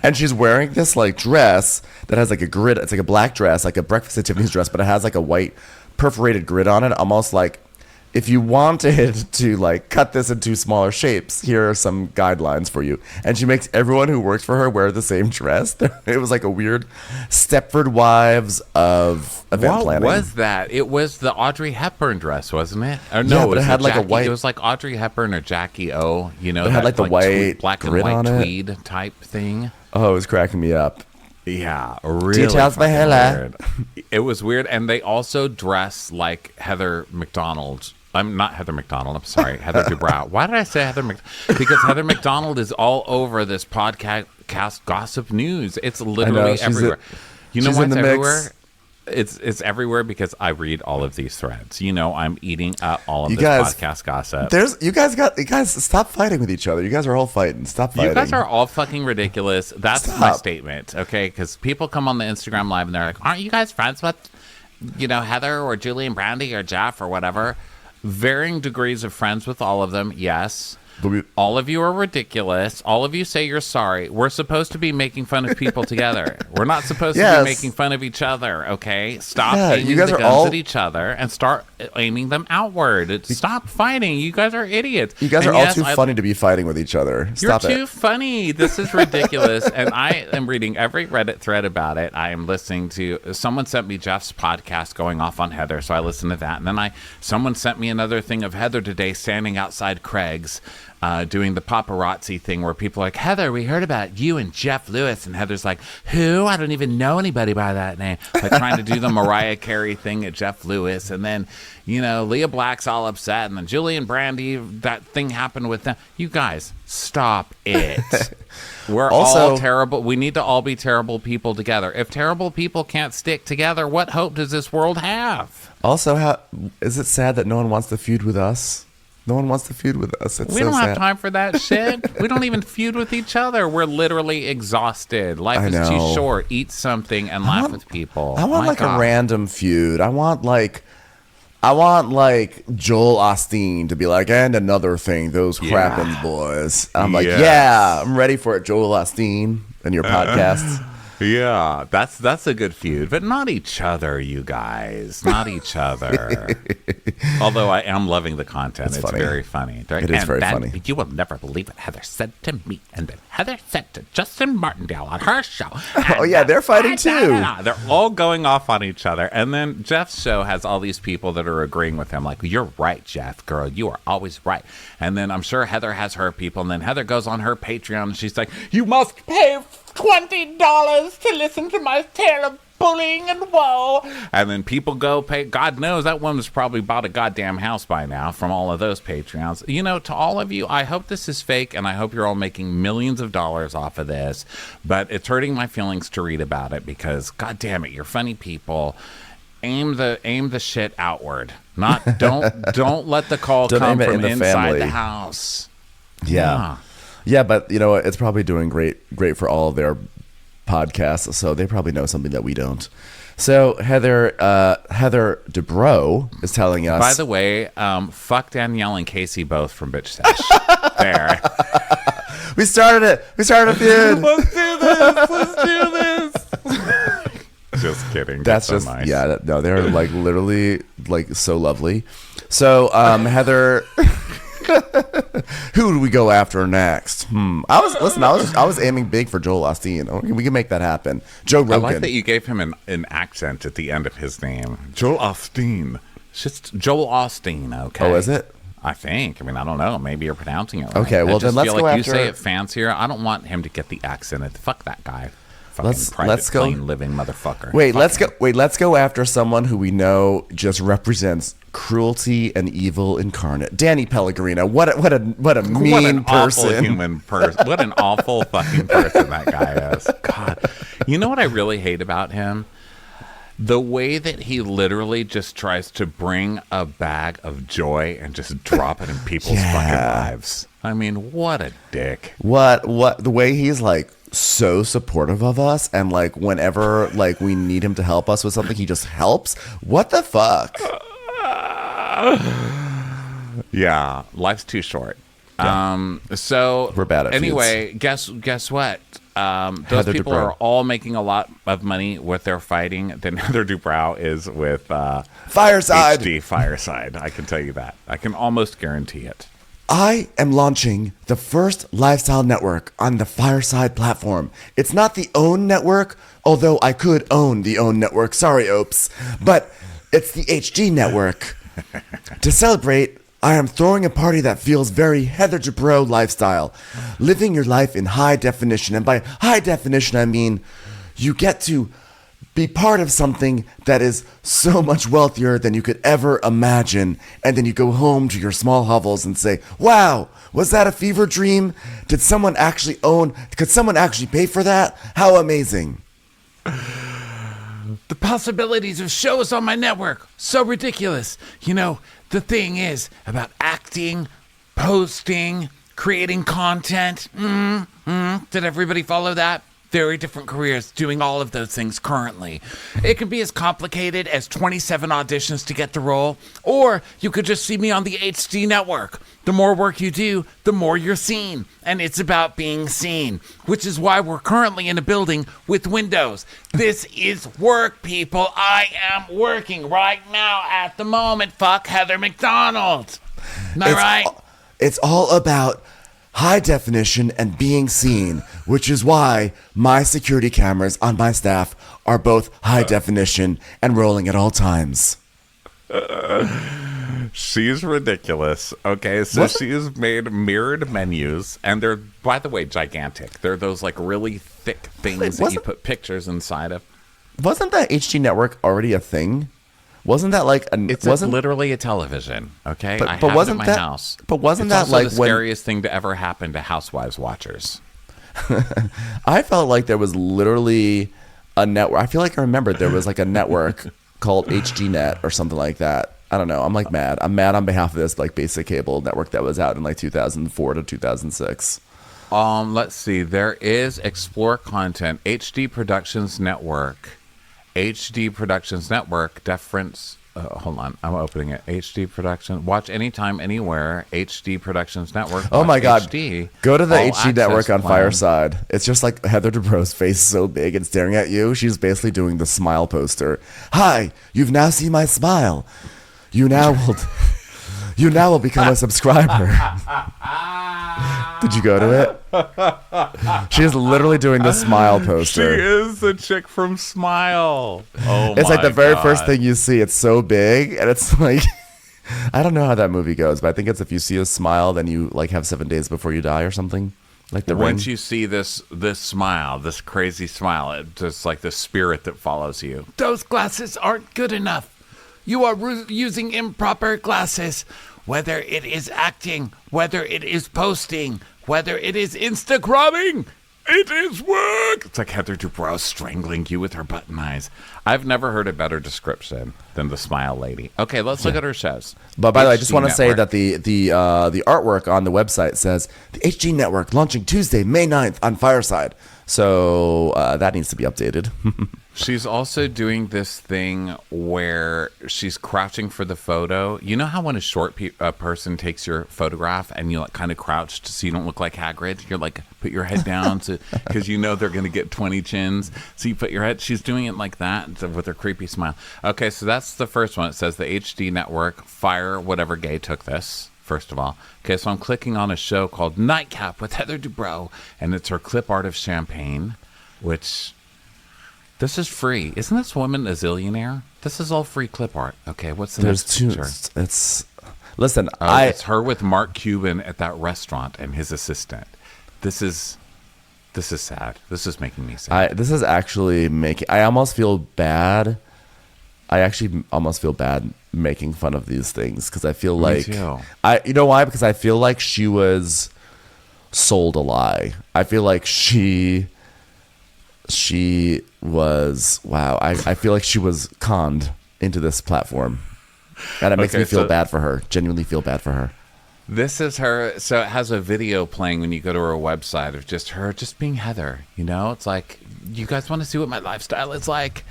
And she's wearing this like dress that has like a grid. It's like a black dress, like a Breakfast at Tiffany's dress, but it has like a white perforated grid on it, almost like, if you wanted to like cut this into smaller shapes, here are some guidelines for you. And she makes everyone who works for her wear the same dress. It was like a weird Stepford Wives of event planning. What was that? It was the Audrey Hepburn dress, wasn't it? Or no, but it had like a white. It was like Audrey Hepburn or Jackie O. It had like the white black and white tweed type thing. Oh, it was cracking me up. Yeah, really. Details by Hela. It was weird, and they also dress like Heather McDonald. I'm not Heather McDonald. I'm sorry, Heather Dubrow. Why did I say Heather McDonald? Because Heather McDonald is all over this podcast gossip news. It's literally everywhere. You know what's everywhere? It's everywhere because I read all of these threads. I'm eating up all of this podcast gossip. You guys stop fighting with each other. You guys are all fighting. Stop fighting. You guys are all fucking ridiculous. That's my statement, okay? Because people come on the Instagram Live and they're like, aren't you guys friends with, Heather or Julie and Brandy or Jeff or whatever? Varying degrees of friends with all of them, yes. All of you are ridiculous. All of you say you're sorry. We're supposed to be making fun of people together. We're not supposed to be making fun of each other, okay? Stop aiming the guns at each other and start aiming them outward. Stop fighting. You guys are idiots. You guys are all too funny to be fighting with each other. Stop it. You're too funny. This is ridiculous. And I am reading every Reddit thread about it. I am listening to... Someone sent me Jeff's podcast going off on Heather, so I listened to that. And then someone sent me another thing of Heather today standing outside Craig's doing the paparazzi thing where people are like, Heather, we heard about you and Jeff Lewis. And Heather's like, who? I don't even know anybody by that name. Like trying to do the Mariah Carey thing at Jeff Lewis. And then, Leah Black's all upset. And then Julie and Brandy, that thing happened with them. You guys, stop it. We're all terrible. We need to all be terrible people together. If terrible people can't stick together, what hope does this world have? Also, is it sad that no one wants to feud with us? No one wants to feud with us. It's We so don't sad. have time for that shit. We don't even feud with each other. We're literally exhausted. Life is too know. short. Eat something and laugh with people. I want My like God. a random feud. I want like Joel Osteen to be like, and another thing, those Crappens boys. I'm like, Yes. yeah, I'm ready for it, Joel Osteen and your podcasts. Yeah, that's a good feud, but not each other, you guys. Not each other. Although I am loving the content. It's funny. very funny. It is very funny. You will never believe what Heather said to me, and then Heather said to Justin Martindale on her show. Oh, yeah, they're fighting too. They're all going off on each other. And then Jeff's show has all these people that are agreeing with him, like, you're right, Jeff, girl. You are always right. And then I'm sure Heather has her people, and then Heather goes on her Patreon, and she's like, you must pay $20 to listen to my tale of bullying and woe. And then people go pay. God knows that woman's probably bought a goddamn house by now from all of those Patreons. You know, to all of you, I hope this is fake, and I hope you're all making millions of dollars off of this. But it's hurting my feelings to read about it because, god damn it, you're funny people. Aim the shit outward. Not don't let the call Don't come aim it from in the inside family. the house. Yeah, but you know what? It's probably doing great for all of their podcasts, so they probably know something that we don't. So Heather Dubrow is telling us. By the way, fuck Danielle and Casey both from Bitch Sesh. There. We started it. We started a feud. Let's do this. Let's do this. Just kidding. That's so just nice. no, they're like literally like so lovely. So Heather, who do we go after next? I was aiming big for Joel Osteen. We can make that happen. Joe Rogan. I like that you gave him an accent at the end of his name. Joel Osteen. It's just Joel Osteen, okay? Oh, is it? I think. I mean, I don't know. Maybe you're pronouncing it right. Okay, well, I just then let's feel go like after- you say it fancier. I don't want him to get the accent. Fuck that guy. Fucking Let's go. plain living motherfucker. Wait, Fuck him. let's go after someone who we know just represents cruelty and evil incarnate. Danny Pellegrino. What a mean What an awful person. human person. What an awful fucking person that guy is. God. You know what I really hate about him? The way that he literally just tries to bring a bag of joy and just drop it in people's fucking lives. I mean, what a dick. What the way he's like so supportive of us, and like whenever like we need him to help us with something, he just helps. What the fuck? Yeah, life's too short. So We're bad at anyway, guess what? Those Heather people Dubrow. are all making a lot of money with their fighting. Then Heather Dubrow is with Fireside. HD Fireside. I can tell you that. I can almost guarantee it. I am launching the first lifestyle network on the Fireside platform. It's not the OWN network, although I could own the OWN network. Sorry, Opes. But it's the HD network. To celebrate, I am throwing a party that feels very Heather Dubrow lifestyle. Living your life in high definition. And by high definition, I mean you get to be part of something that is so much wealthier than you could ever imagine. And then you go home to your small hovels and say, wow, was that a fever dream? Could someone actually pay for that? How amazing. The possibilities of shows on my network, so ridiculous. You know, the thing is about acting, posting, creating content. Did everybody follow that? Very different careers doing all of those things currently. It can be as complicated as 27 auditions to get the role, or you could just see me on the HD network. The more work you do, the more you're seen. And it's about being seen, which is why we're currently in a building with windows. This is work, people. I am working right now at the moment. Fuck Heather McDonald. Am I right? It's all about high definition and being seen, which is why my security cameras on my staff are both high definition and rolling at all times. She's ridiculous. Okay, so she's made mirrored menus, and they're, by the way, gigantic. They're those like really thick things that you put pictures inside of. Wasn't that HD network already a thing? Wasn't that like It's literally a television. Okay, But- I but have wasn't it in my that- house. but wasn't It's that also like the when- scariest thing to ever happen to Housewives watchers? I felt like there was literally a network. I feel like I remembered there was like a network called HDNet or something like that. I don't know. I'm like mad. I'm mad on behalf of this like basic cable network that was out in like 2004 to 2006. Let's see. There is Explore Content, HD Productions Network. HD Productions Network, deference. Hold on, I'm opening it. HD Production. Watch anytime, anywhere. HD Productions Network. Oh my God. HD. Go to the All HD network access on plan. Fireside. It's just like Heather Dubrow's face so big and staring at you. She's basically doing the smile poster. Hi, you've now seen my smile. You now will become a subscriber. Did you go to it? She is literally doing the smile She poster. is the chick from Smile. Oh, It's like the very God. first thing you see. It's so big, and it's like I don't know how that movie goes, but I think it's if you see a smile, then you like have 7 days before you die or something. Like the Once ring. you see this smile, this crazy smile, it's just like the spirit that follows you. Those glasses aren't good enough. You are using improper glasses. Whether it is acting, whether it is posting, whether it is Instagramming, it is work. It's like Heather Dubrow strangling you with her button eyes. I've never heard a better description than the Smile Lady. Okay, let's look at her shows. But by the way, I just HD want to say Network. that the artwork on the website says the HD Network launching Tuesday, May 9th on Fireside. So that needs to be updated. She's also doing this thing where she's crouching for the photo. You know how when a short person takes your photograph and you like kind of crouched so you don't look like Hagrid? You're like, put your head down because you know they're going to get 20 chins. So you put your head. She's doing it like that with her creepy smile. Okay, so that's the first one. It says the HD Network, fire whatever gay took this. First of all. Okay, so I'm clicking on a show called Nightcap with Heather Dubrow, and it's her clip art of champagne, which... This is free. Isn't this woman a zillionaire? This is all free clip art. Okay, what's the There's next two. picture? It's listen. It's her with Mark Cuban at that restaurant and his assistant. This is sad. This is making me sad. This is actually making. I almost feel bad. I actually almost feel bad making fun of these things because I feel like too. You know why? Because I feel like she was sold a lie. I feel like she was I feel like she was conned into this platform, and it makes Okay, me feel so- bad for her. Genuinely feel bad for her. This is her. So it has a video playing when you go to her website of just her just being Heather. You know, it's like, you guys want to see what my lifestyle is like?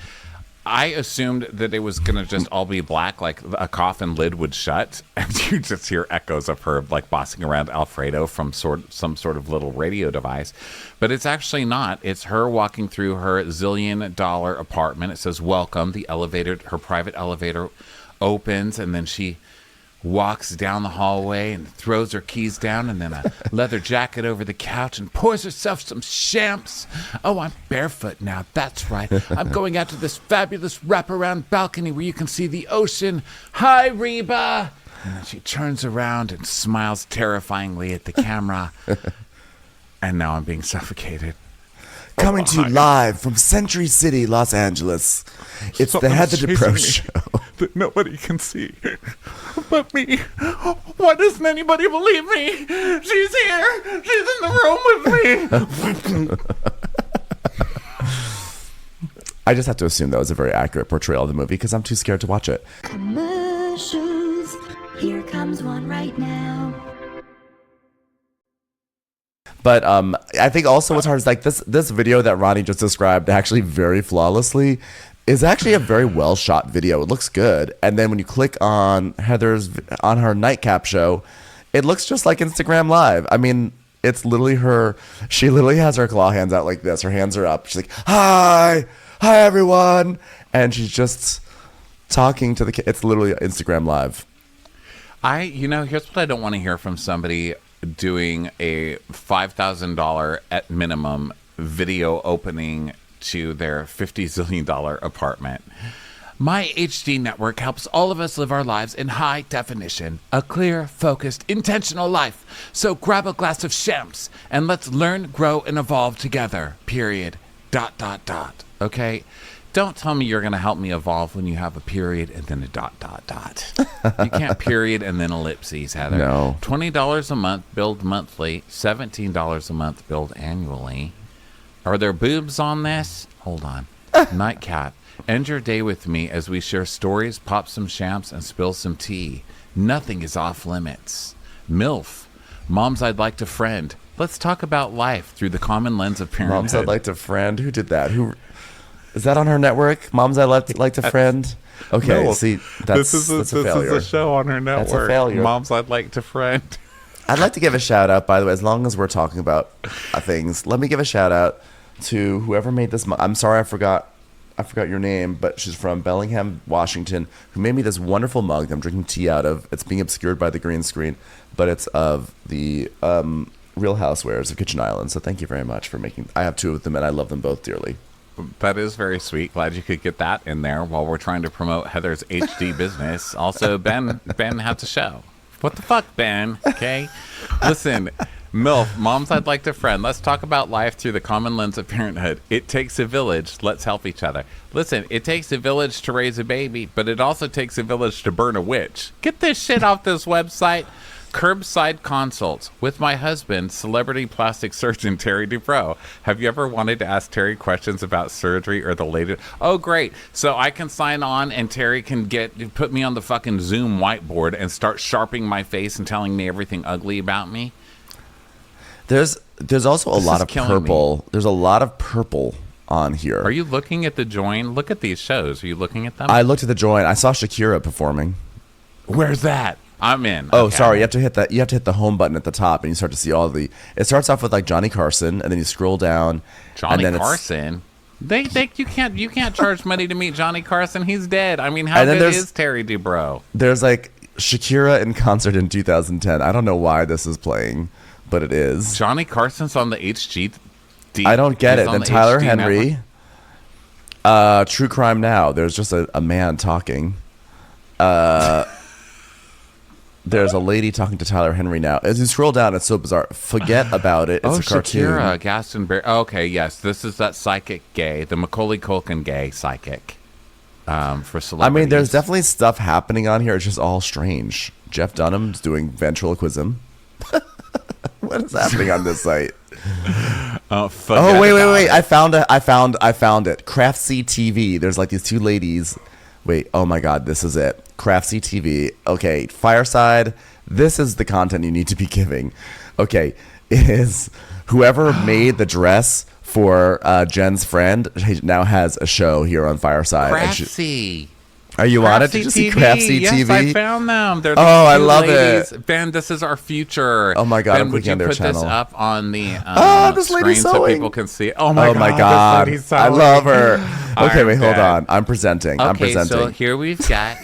I assumed that it was going to just all be black, like a coffin lid would shut, and you just hear echoes of her like bossing around Alfredo from some sort of little radio device. But it's actually not. It's her walking through her $1 zillion apartment. It says, welcome. The elevator, her private elevator opens, and then she walks down the hallway and throws her keys down and then a leather jacket over the couch and pours herself some champs. Oh, I'm barefoot now. That's right. I'm going out to this fabulous wraparound balcony where you can see the ocean. Hi, Reba. And then she turns around and smiles terrifyingly at the camera. And now I'm being suffocated. Coming to you live from Century City, Los Angeles. It's the Heather Dubrow Show. That nobody can see but me. Why doesn't anybody believe me? She's here. She's in the room with me. I just have to assume that was a very accurate portrayal of the movie because I'm too scared to watch it. Commercials. Here comes one right now. But I think also what's hard is like this video that Ronnie just described actually very flawlessly is actually a very well shot video. It looks good. And then when you click on on her nightcap show, it looks just like Instagram Live. I mean, it's literally her. She literally has her claw hands out like this. Her hands are up. She's like, hi everyone. And she's just talking to the it's literally Instagram Live. Here's what I don't want to hear from somebody doing a $5,000 at minimum video opening to their $50 zillion apartment. My HD network helps all of us live our lives in high definition, a clear, focused, intentional life. So grab a glass of champs and let's learn, grow, and evolve together. Period. ... Okay? Don't tell me you're going to help me evolve when you have a period and then a ... You can't period and then ellipses, Heather. No. $20 a month, billed monthly. $17 a month, billed annually. Are there boobs on this? Hold on. Nightcat, end your day with me as we share stories, pop some champs, and spill some tea. Nothing is off limits. MILF, moms I'd like to friend. Let's talk about life through the common lens of parenthood. Moms I'd like to friend. Who did that? Who is that on her network? Moms I'd like to friend. Okay, No, see, that's a failure. This is a show on her network. That's a failure. Moms I'd like to friend. I'd like to give a shout out, by the way, as long as we're talking about things. Let me give a shout out to whoever made this. I'm sorry, I forgot your name, but she's from Bellingham, Washington, who made me this wonderful mug that I'm drinking tea out of. It's being obscured by the green screen, but it's of the Real Housewares of Kitchen Island. So thank you very much for making. I have 2 of them, and I love them both dearly. That is very sweet. Glad you could get that in there while we're trying to promote Heather's HD business. Also, Ben has a show. What the fuck, Ben? Okay. Listen, MILF, moms I'd like to friend. Let's talk about life through the common lens of parenthood. It takes a village. Let's help each other. Listen, it takes a village to raise a baby, but it also takes a village to burn a witch. Get this shit off this website. Curbside consults with my husband, celebrity plastic surgeon Terry Dubrow. Have you ever wanted to ask Terry questions about surgery or the latest? Oh, great. So I can sign on and Terry can put me on the fucking Zoom whiteboard and start sharpening my face and telling me everything ugly about me. There's also a lot of purple. Me. There's a lot of purple on here. Are you looking at the join? Look at these shows. Are you looking at them? I looked at the joint. I saw Shakira performing. Where's that? I'm in. Oh, okay. sorry. You have to hit the home button at the top, and you start to see all the. It starts off with like Johnny Carson, and then you scroll down. Johnny and then Carson. You can't charge money to meet Johnny Carson. He's dead. I mean, how good is Terry Dubrow? There's like Shakira in concert in 2010. I don't know why this is playing, but it is. Johnny Carson's on the HG. I don't get it. Then Tyler Henry. True Crime Now. There's just a man talking. There's a lady talking to Tyler Henry now. As you scroll down, it's so bizarre. Forget about it. It's a cartoon. Shakira, Gaston. Okay, yes, this is that psychic gay, the Macaulay Culkin gay psychic. For celebrities. I mean, there's definitely stuff happening on here. It's just all strange. Jeff Dunham's doing ventriloquism. What is happening on this site? Oh wait! I found it. Craftsy TV. There's like these 2 ladies. Wait, oh my God, this is it. Craftsy TV. Okay, Fireside. This is the content you need to be giving. Okay, it is whoever made the dress for Jen's friend now has a show here on Fireside. Craftsy. Are you on it? Did you see Craftsy yes, TV? I found them. They're I love ladies. it. Ben, this is our future. Oh my God, Ben, I'm would clicking you on their put channel. this up on the this lady screen so sewing. people can see it? Oh my God. This lady's I sewing. love her. Okay, I'm wait, hold dead. on. I'm presenting. Okay, so here we've got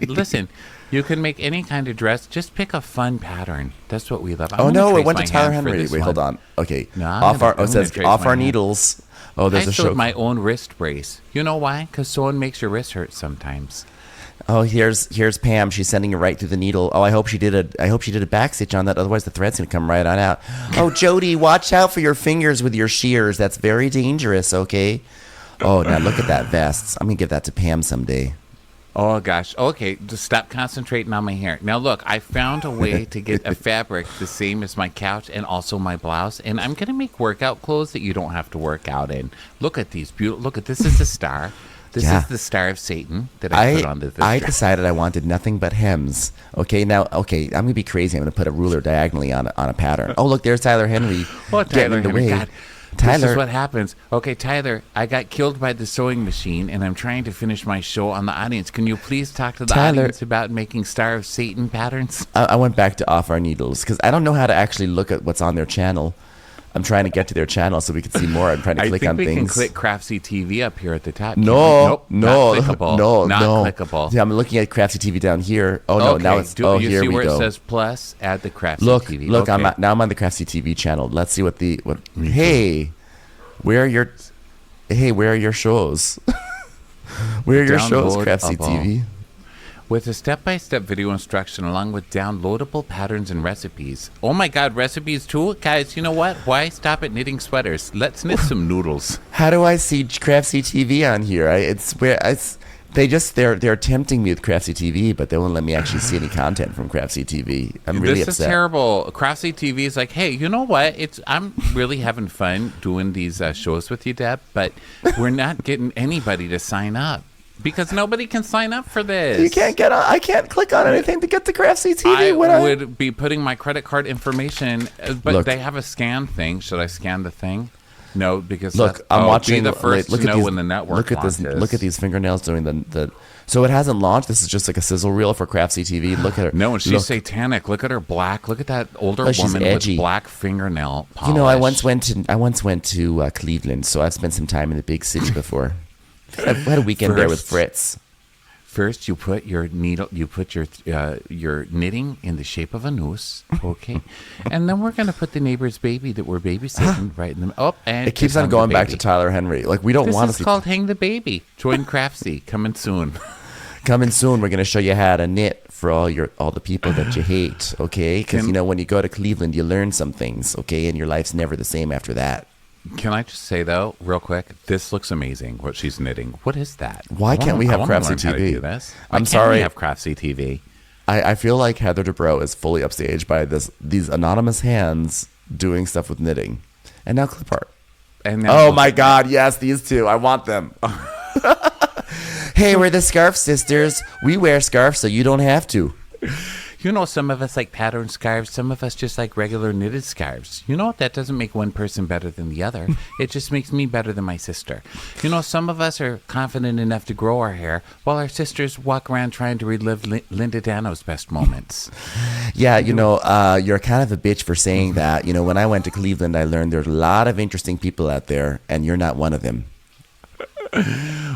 listen, you can make any kind of dress. Just pick a fun pattern. That's what we love. Oh no, it went to Tyler Henry. Wait, hold on. Okay. No, it says off our needles. Oh, there's I a show. sewed my own wrist brace. You know why? Because sewing makes your wrist hurt sometimes. Oh, here's Pam. She's sending it right through the needle. Oh, I hope she did a back stitch on that. Otherwise, the thread's gonna come right on out. Oh, Jody, watch out for your fingers with your shears. That's very dangerous. Okay. Oh, now look at that vest. I'm gonna give that to Pam someday. Oh gosh. Okay, just stop concentrating on my hair. Now look, I found a way to get a fabric the same as my couch and also my blouse, and I'm gonna make workout clothes that you don't have to work out in. Look at these beautiful. Look at this is the star. This is the Star of Satan that I put on this. I decided I wanted nothing but hems. Okay, now, I'm going to be crazy. I'm going to put a ruler diagonally on a pattern. Oh, look, there's Tyler Henry getting in the way. God, Tyler. This is what happens. Okay, Tyler, I got killed by the sewing machine, and I'm trying to finish my show on the audience. Can you please talk to the audience about making Star of Satan patterns? I went back to Off Our Needles because I don't know how to actually look at what's on their channel. I'm trying to get to their channel so we can see more. I'm trying to click on things. I think we can click Craftsy TV up here at the top. No, not clickable. Yeah, I'm looking at Craftsy TV down here. Oh no, okay. now it's. You here see we where go. It says plus? Add the Craftsy TV. Look, okay. I'm on the Craftsy TV channel. Let's see what. Hey, where are your shows? Where are your shows, Craftsy TV? With a step-by-step video instruction along with downloadable patterns and recipes. Oh my God, recipes too? Guys, you know what? Why stop at knitting sweaters? Let's knit some noodles. How do I see Craftsy TV on here? they're tempting me with Craftsy TV, but they won't let me actually see any content from Craftsy TV. I'm really This upset. is terrible. Craftsy TV is like, hey, you know what? I'm really having fun doing these shows with you, Deb, but we're not getting anybody to sign up because nobody can sign up for this. You can't get on. I can't click on anything to get to Craftsy TV. I when would be putting my credit card information, but Look. they have a scan thing. Should I scan the thing? No, because Look, I'm watching the first look to at know these, when the network Look at this. launches. Look at these fingernails doing the. So it hasn't launched. This is just like a sizzle reel for Craftsy TV. Look at her. No, and she's Look. satanic. Look at her black. Look at that older Oh, she's woman edgy. with black fingernail polish. You know, I once went to Cleveland, so I've spent some time in the big city before. I had a weekend there with First. Fritz. First, you put your needle, you put your knitting in the shape of a noose, okay, and then we're gonna put the neighbor's baby that we're babysitting right in the. Oh, and It keeps hang on the going back to baby. Tyler Henry. Like we don't This want is to see. called Hang the Baby. Join Craftsy coming soon. Coming soon, we're going to show you how to knit for all the people that you hate, okay? Because, Can- you know, when you go to Cleveland, you learn some things, okay? And your life's never the same after that. Can I just say though, real quick, this looks amazing. What she's knitting. What is that? Why can't we have Craftsy Craftsy TV? Do this? I'm Why sorry. Can't we have Craftsy TV. I feel like Heather Dubrow is fully upstaged by these anonymous hands doing stuff with knitting. And now clip art. And then Oh, my God. Yes, these two. I want them. Hey, we're the Scarf Sisters. We wear scarves so you don't have to. You know, some of us like patterned scarves. Some of us just like regular knitted scarves. You know, that doesn't make one person better than the other. It just makes me better than my sister. You know, some of us are confident enough to grow our hair, while our sisters walk around trying to relive Linda Dano's best moments. Yeah, you know, you're kind of a bitch for saying that. You know, when I went to Cleveland, I learned there's a lot of interesting people out there, and you're not one of them.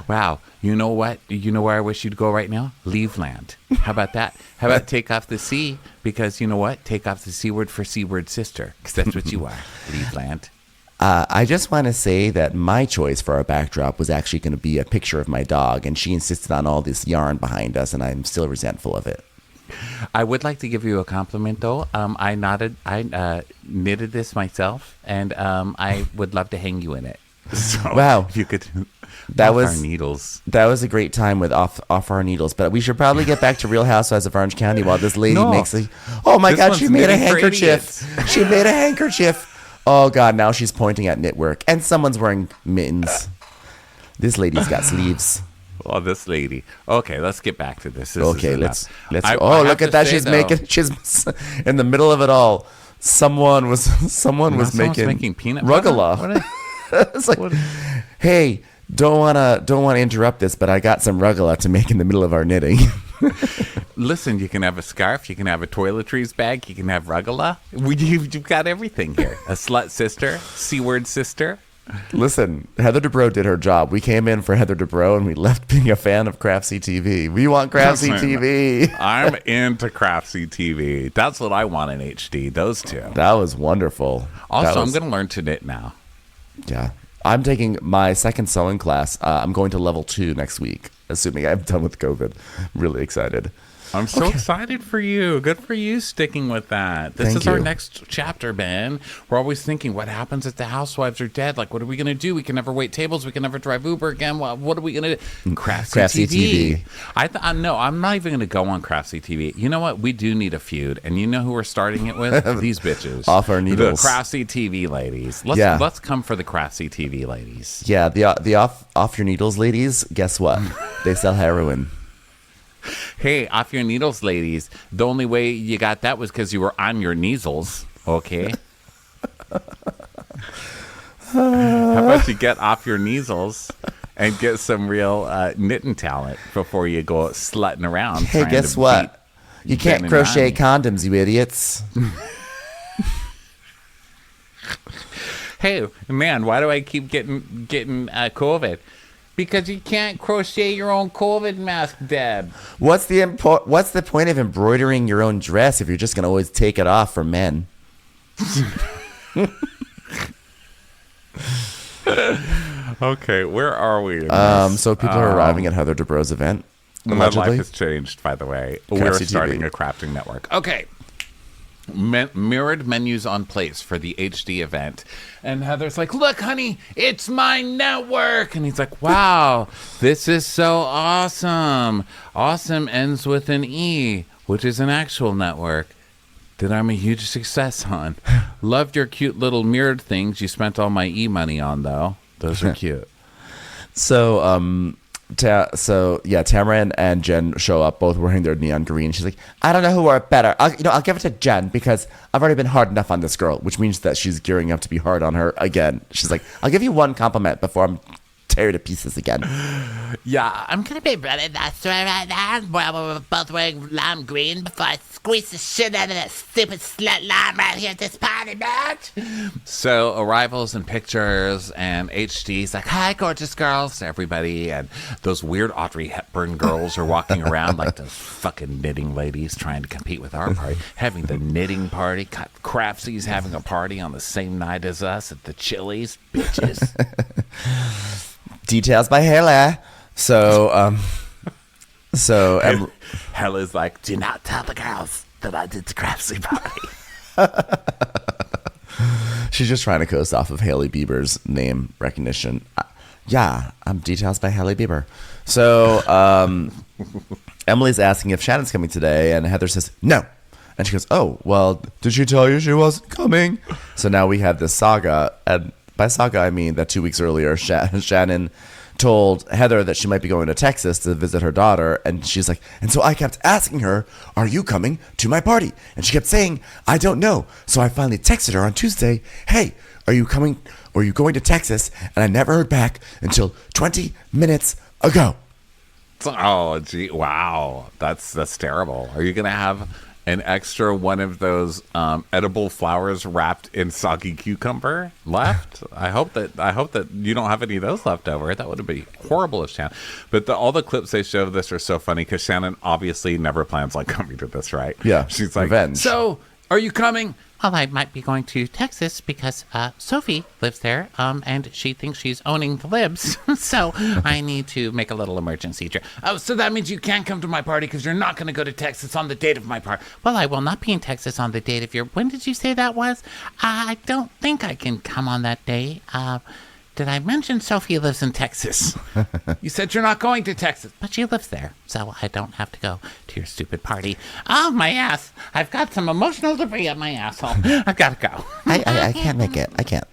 Wow. You know what? You know where I wish you'd go right now? Leave land. How about that? How about take off the C? Because you know what? Take off the C word for C word sister. Because that's what you are. Leave land. I just want to say that my choice for our backdrop was actually going to be a picture of my dog, and she insisted on all this yarn behind us, and I'm still resentful of it. I would like to give you a compliment, though. I knitted this myself, and I would love to hang you in it. So Wow. if you could. That off was- our needles. That was a great time with off our needles, but we should probably get back to Real Housewives of Orange County while this lady No. makes a. Oh my This God! one's She made a knitting for handkerchief. She made a handkerchief. Oh God! Now she's pointing at knitwork, and someone's wearing mittens. This lady's got sleeves. Oh, this lady. Okay, let's get back to this. This Okay, is let's. enough. I Oh, have look to at that! say, She's though, making. She's in the middle of it all. Someone was someone's making peanut butter? rugala. What are- It's like, hey, don't wanna interrupt this, but I got some rugala to make in the middle of our knitting. Listen, you can have a scarf, you can have a toiletries bag, you can have rugala. You've got everything here. A slut sister, C-word sister. Listen, Heather Dubrow did her job. We came in for Heather Dubrow, and we left being a fan of Craftsy TV. We want Craftsy Listen, TV. I'm into Craftsy TV. That's what I want in HD, those two. That was wonderful. Also, That was- I'm going to learn to knit now. Yeah. I'm taking my second sewing class. I'm going to level 2 next week, assuming I'm done with COVID. I'm really excited. I'm so excited for you. Good for you sticking with that. This Thank is our you. next chapter, Ben. We're always thinking, what happens if the housewives are dead? Like, what are we going to do? We can never wait tables. We can never drive Uber again. What are we going to do? Craftsy TV. No, I'm not even going to go on Craftsy TV. You know what? We do need a feud. And you know who we're starting it with? These bitches. Off our needles. The Craftsy TV ladies. Let's come for the Craftsy TV ladies. Yeah, the off your needles ladies, guess what? They sell heroin. Hey, off your needles, ladies. The only way you got that was because you were on your needles, okay? How about you get off your needles and get some real knitting talent before you go slutting around? Hey, trying guess to what? beat You can't Ben and crochet Ronnie. condoms, you idiots. Hey, man, why do I keep getting COVID? Because you can't crochet your own COVID mask, Deb. What's the point of embroidering your own dress if you're just going to always take it off for men? Okay, where are we? in this? So people are arriving at Heather Dubrow's event. My life Allegedly. has changed, by the way. We're Craftsy TV. starting a crafting network. Okay. mirrored menus on plates for the HD event. And Heather's like, look, honey, it's my network. And he's like, wow, this is so awesome. Awesome ends with an E, which is an actual network that I'm a huge success on. Loved your cute little mirrored things you spent all my E-money on, though. Those are cute. So, Tamara and Jen show up, both wearing their neon green. She's like, I don't know who wore it better. I'll give it to Jen because I've already been hard enough on this girl, which means that she's gearing up to be hard on her again. She's like, I'll give you one compliment before I'm tear you to pieces again. Yeah, I'm gonna be really nice to her right now. Well, we're both wearing lime green before I squeeze the shit out of that stupid slut lime right here at this party, bitch. So arrivals and pictures, and HD's like, hi, gorgeous girls, to everybody. And those weird Audrey Hepburn girls are walking around like those fucking knitting ladies trying to compete with our party, having the knitting party. Crafsy's having a party on the same night as us at the Chili's, bitches. Details by Haley. So Hella's like, do not tell the girls that I did the Craftsy party. She's just trying to coast off of Hailey Bieber's name recognition. Yeah, I'm Details by Hailey Bieber. So Emily's asking if Shannon's coming today, and Heather says no. And she goes, oh, well, did she tell you she wasn't coming? So now we have this saga, and by saga I mean that 2 weeks earlier Shannon told Heather that she might be going to Texas to visit her daughter, and she's like, and so I kept asking her, are you coming to my party? And she kept saying, I don't know. So I finally texted her on Tuesday, hey, are you coming, or are you going to Texas? And I never heard back until 20 minutes ago. Oh, gee, wow, that's terrible. Are you gonna have an extra one of those edible flowers wrapped in soggy cucumber left? I hope that you don't have any of those left over. That would be horrible if Shannon. But all the clips they show of this are so funny because Shannon obviously never plans on coming to this, right? Yeah, she's like, revenge. So, are you coming? Well, I might be going to Texas because Sophie lives there, and she thinks she's owning the libs. So I need to make a little emergency trip. Oh, so that means you can't come to my party because you're not going to go to Texas on the date of my party. Well, I will not be in Texas on the date of your... When did you say that was? I don't think I can come on that day. Did I mention Sophie lives in Texas? You said you're not going to Texas. But she lives there, so I don't have to go to your stupid party. Oh, my ass. I've got some emotional debris up my asshole. I've got to go. I can't make it. I can't.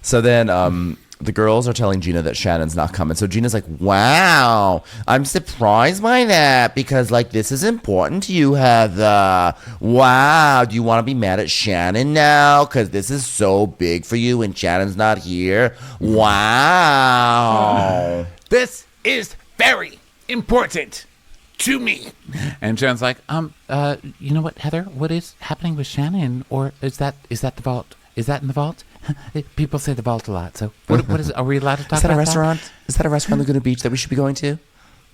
So then the girls are telling Gina that Shannon's not coming. So Gina's like, wow, I'm surprised by that because, like, this is important to you, Heather. Wow, do you want to be mad at Shannon now? Because this is so big for you and Shannon's not here. Wow. This is very important to me. And Jen's like, you know what, Heather? What is happening with Shannon? Or is that the vault? Is that in the vault? People say the vault a lot. So what is? Are we allowed to talk about that? Is that a restaurant? Is that a restaurant in Laguna Beach that we should be going to?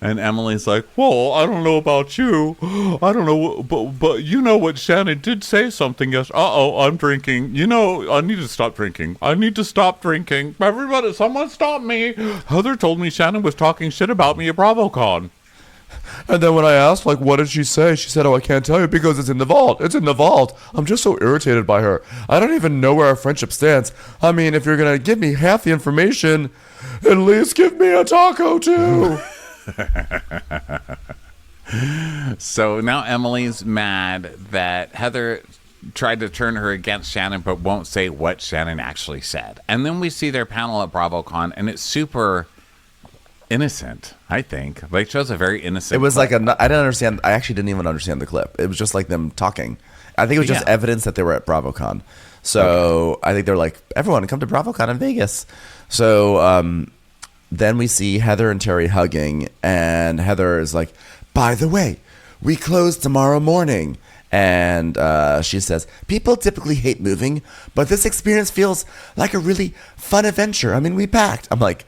And Emily's like, well, I don't know about you. I don't know, but you know what? Shannon did say something. Yes. I'm drinking. You know, I need to stop drinking. Everybody, someone stop me. Heather told me Shannon was talking shit about me at BravoCon. And then when I asked, like, what did she say? She said, oh, I can't tell you because it's in the vault. It's in the vault. I'm just so irritated by her. I don't even know where our friendship stands. I mean, if you're going to give me half the information, at least give me a taco, too. So now Emily's mad that Heather tried to turn her against Shannon, but won't say what Shannon actually said. And then we see their panel at BravoCon, and it's super innocent, I think. Like, shows a very innocent It was clip. like I didn't understand. I actually didn't even understand the clip. It was just like them talking. I think it was just evidence that they were at BravoCon. So I think they're like, everyone come to BravoCon in Vegas. So then we see Heather and Terry hugging, and Heather is like, by the way, we close tomorrow morning. And she says, people typically hate moving, but this experience feels like a really fun adventure. I mean, we packed. I'm like,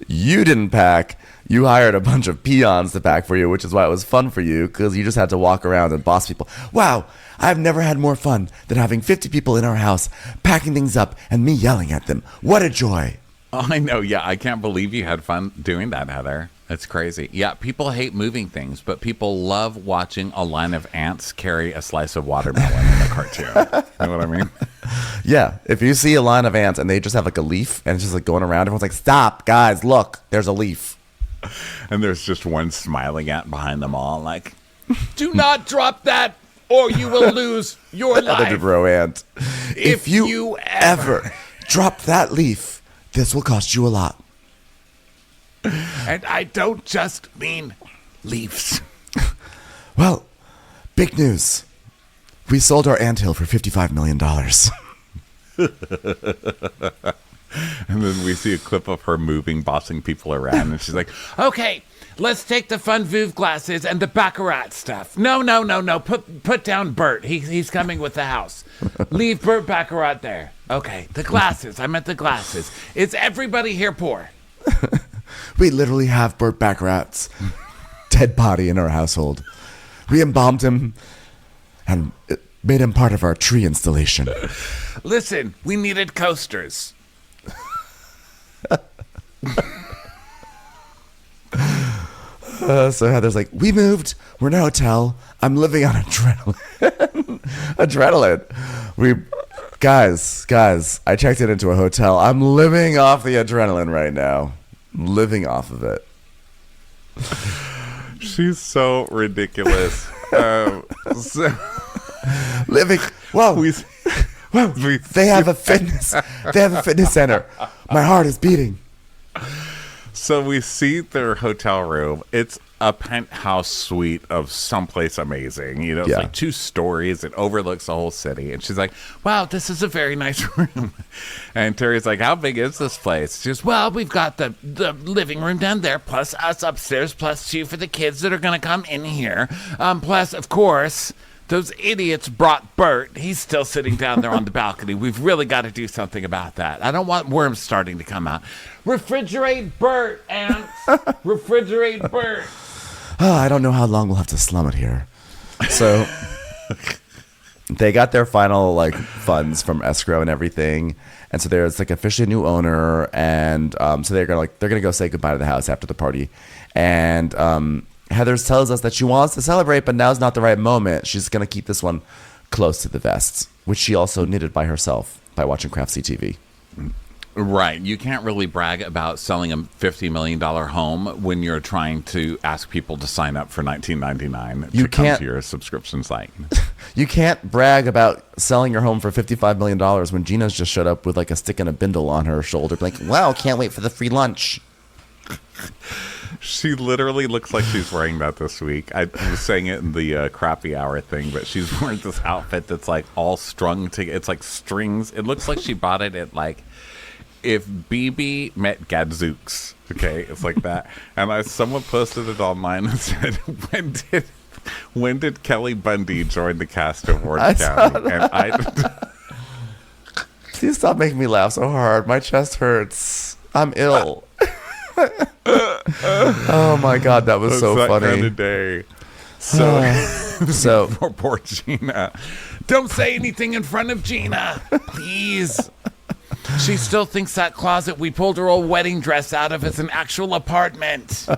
you didn't pack. You hired a bunch of peons to pack for you, which is why it was fun for you, because you just had to walk around and boss people. Wow, I've never had more fun than having 50 people in our house, packing things up, and me yelling at them. What a joy. Oh, I know. Yeah, I can't believe you had fun doing that, Heather. It's crazy. Yeah, people hate moving things, but people love watching a line of ants carry a slice of watermelon in a cartoon. You know what I mean? Yeah, if you see a line of ants and they just have like a leaf and it's just like going around, everyone's like, stop, guys, look, there's a leaf. And there's just one smiling ant behind them all, like, do not drop that or you will lose your Another life. Dubrow ant. If you ever drop that leaf, this will cost you a lot. And I don't just mean leaves. Well, big news. We sold our anthill for $55 million. And then we see a clip of her moving, bossing people around, and she's like, okay, let's take the fun Vouv glasses and the Baccarat stuff. No. Put down Bert. He's coming with the house. Leave Bert Baccarat there. Okay, the glasses. I meant the glasses. Is everybody here poor? We literally have Burt Baccarat's dead body in our household. We embalmed him and made him part of our tree installation. Listen, we needed coasters. So Heather's like, we moved. We're in a hotel. I'm living on adrenaline. Adrenaline. Guys, I checked it into a hotel. I'm living off the adrenaline right now. Living off of it. She's so ridiculous. Living. Whoa. They have a fitness. They have a fitness center. My heart is beating. So we see their hotel room. It's a penthouse suite of someplace amazing. You know, it's like 2 stories. It overlooks the whole city. And she's like, wow, this is a very nice room. And Terry's like, how big is this place? She goes, well, we've got the living room down there, plus us upstairs, plus 2 for the kids that are going to come in here. Plus, of course, those idiots brought Bert. He's still sitting down there on the balcony. We've really got to do something about that. I don't want worms starting to come out. Refrigerate Bert, ants. Refrigerate Bert. Oh, I don't know how long we'll have to slum it here. So they got their final like funds from escrow and everything, and so there's like officially a new owner, and so they're gonna go say goodbye to the house after the party, and Heather tells us that she wants to celebrate, but now's not the right moment. She's gonna keep this one close to the vest, which she also knitted by herself by watching Craft CTV. Right. You can't really brag about selling a $50 million home when you're trying to ask people to sign up for $19.99 to come to your subscription site. You can't brag about selling your home for $55 million when Gina's just showed up with like a stick and a bindle on her shoulder. Like, wow, can't wait for the free lunch. She literally looks like she's wearing that this week. I was saying it in the crappy hour thing, but she's wearing this outfit that's like all strung together. It's like strings. It looks like she bought it at like if BB met Gadzooks. Okay, it's like that. And someone posted it online and said, when did Kelly Bundy join the cast of Orange County? And Please stop making me laugh so hard. My chest hurts. I'm ill. Oh my God, that was so that funny. Kind of day. So poor Gina. Don't say anything in front of Gina, please. She still thinks that closet we pulled her old wedding dress out of is an actual apartment.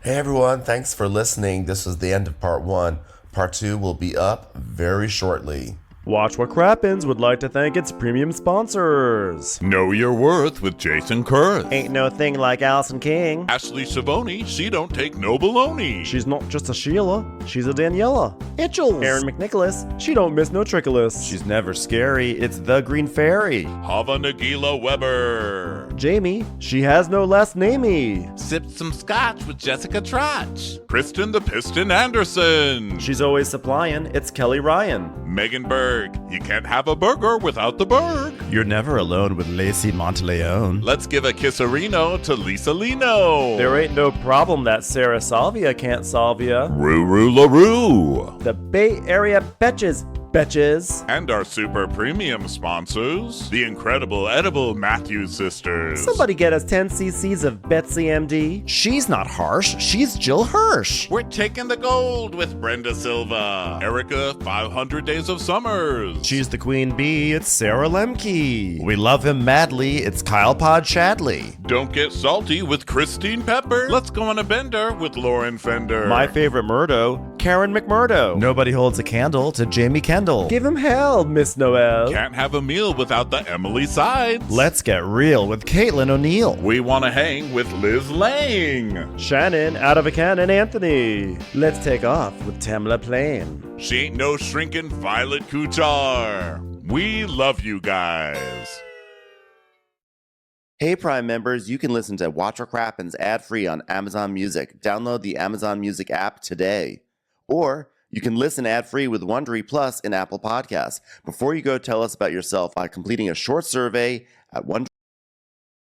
Hey everyone, thanks for listening. This was the end of part 1. Part 2 will be up very shortly. Watch What Crappens would like to thank its premium sponsors. Know Your Worth with Jason Kurth. Ain't no thing like Allison King. Ashley Savoni, she don't take no baloney. She's not just a Sheila, she's a Daniela. Itchels. Aaron McNicholas, she don't miss no trickolas. She's never scary. It's the Green Fairy. Hava Nagila Weber. Jamie, she has no last namey. Sipped some scotch with Jessica Trotch. Kristen the Piston Anderson. She's always supplying, it's Kelly Ryan. Megan Berg. You can't have a burger without the Berg. You're never alone with Lacey Monteleone. Let's give a kisserino to Lisa Lino. There ain't no problem that Sarah Salvia can't solve ya. Roo Roo LaRue. The Bay Area Betches, betches. And our super premium sponsors, the incredible edible Matthews sisters. Somebody get us 10 cc's of Betsy MD. She's not harsh. She's Jill Hirsch. We're taking the gold with Brenda Silva. Erica, 500 Days of Summers. She's the queen bee. It's Sarah Lemke. We love him madly. It's Kyle Pod Shadley. Don't get salty with Christine Pepper. Let's go on a bender with Lauren Fender. My favorite Murdo, Karen McMurdo. Nobody holds a candle to Jamie Kendall. Give him hell, Miss Noel. Can't have a meal without the Emily Sides. Let's get real with Caitlin O'Neill. We want to hang with Liz Lang. Shannon, out of a cannon, Anthony. Let's take off with Tamla Plain. She ain't no shrinking Violet Kuchar. We love you guys. Hey Prime members, you can listen to Watch What Crappens ad-free on Amazon Music. Download the Amazon Music app today. Or you can listen ad-free with Wondery Plus in Apple Podcasts. Before you go, tell us about yourself by completing a short survey at Wondery.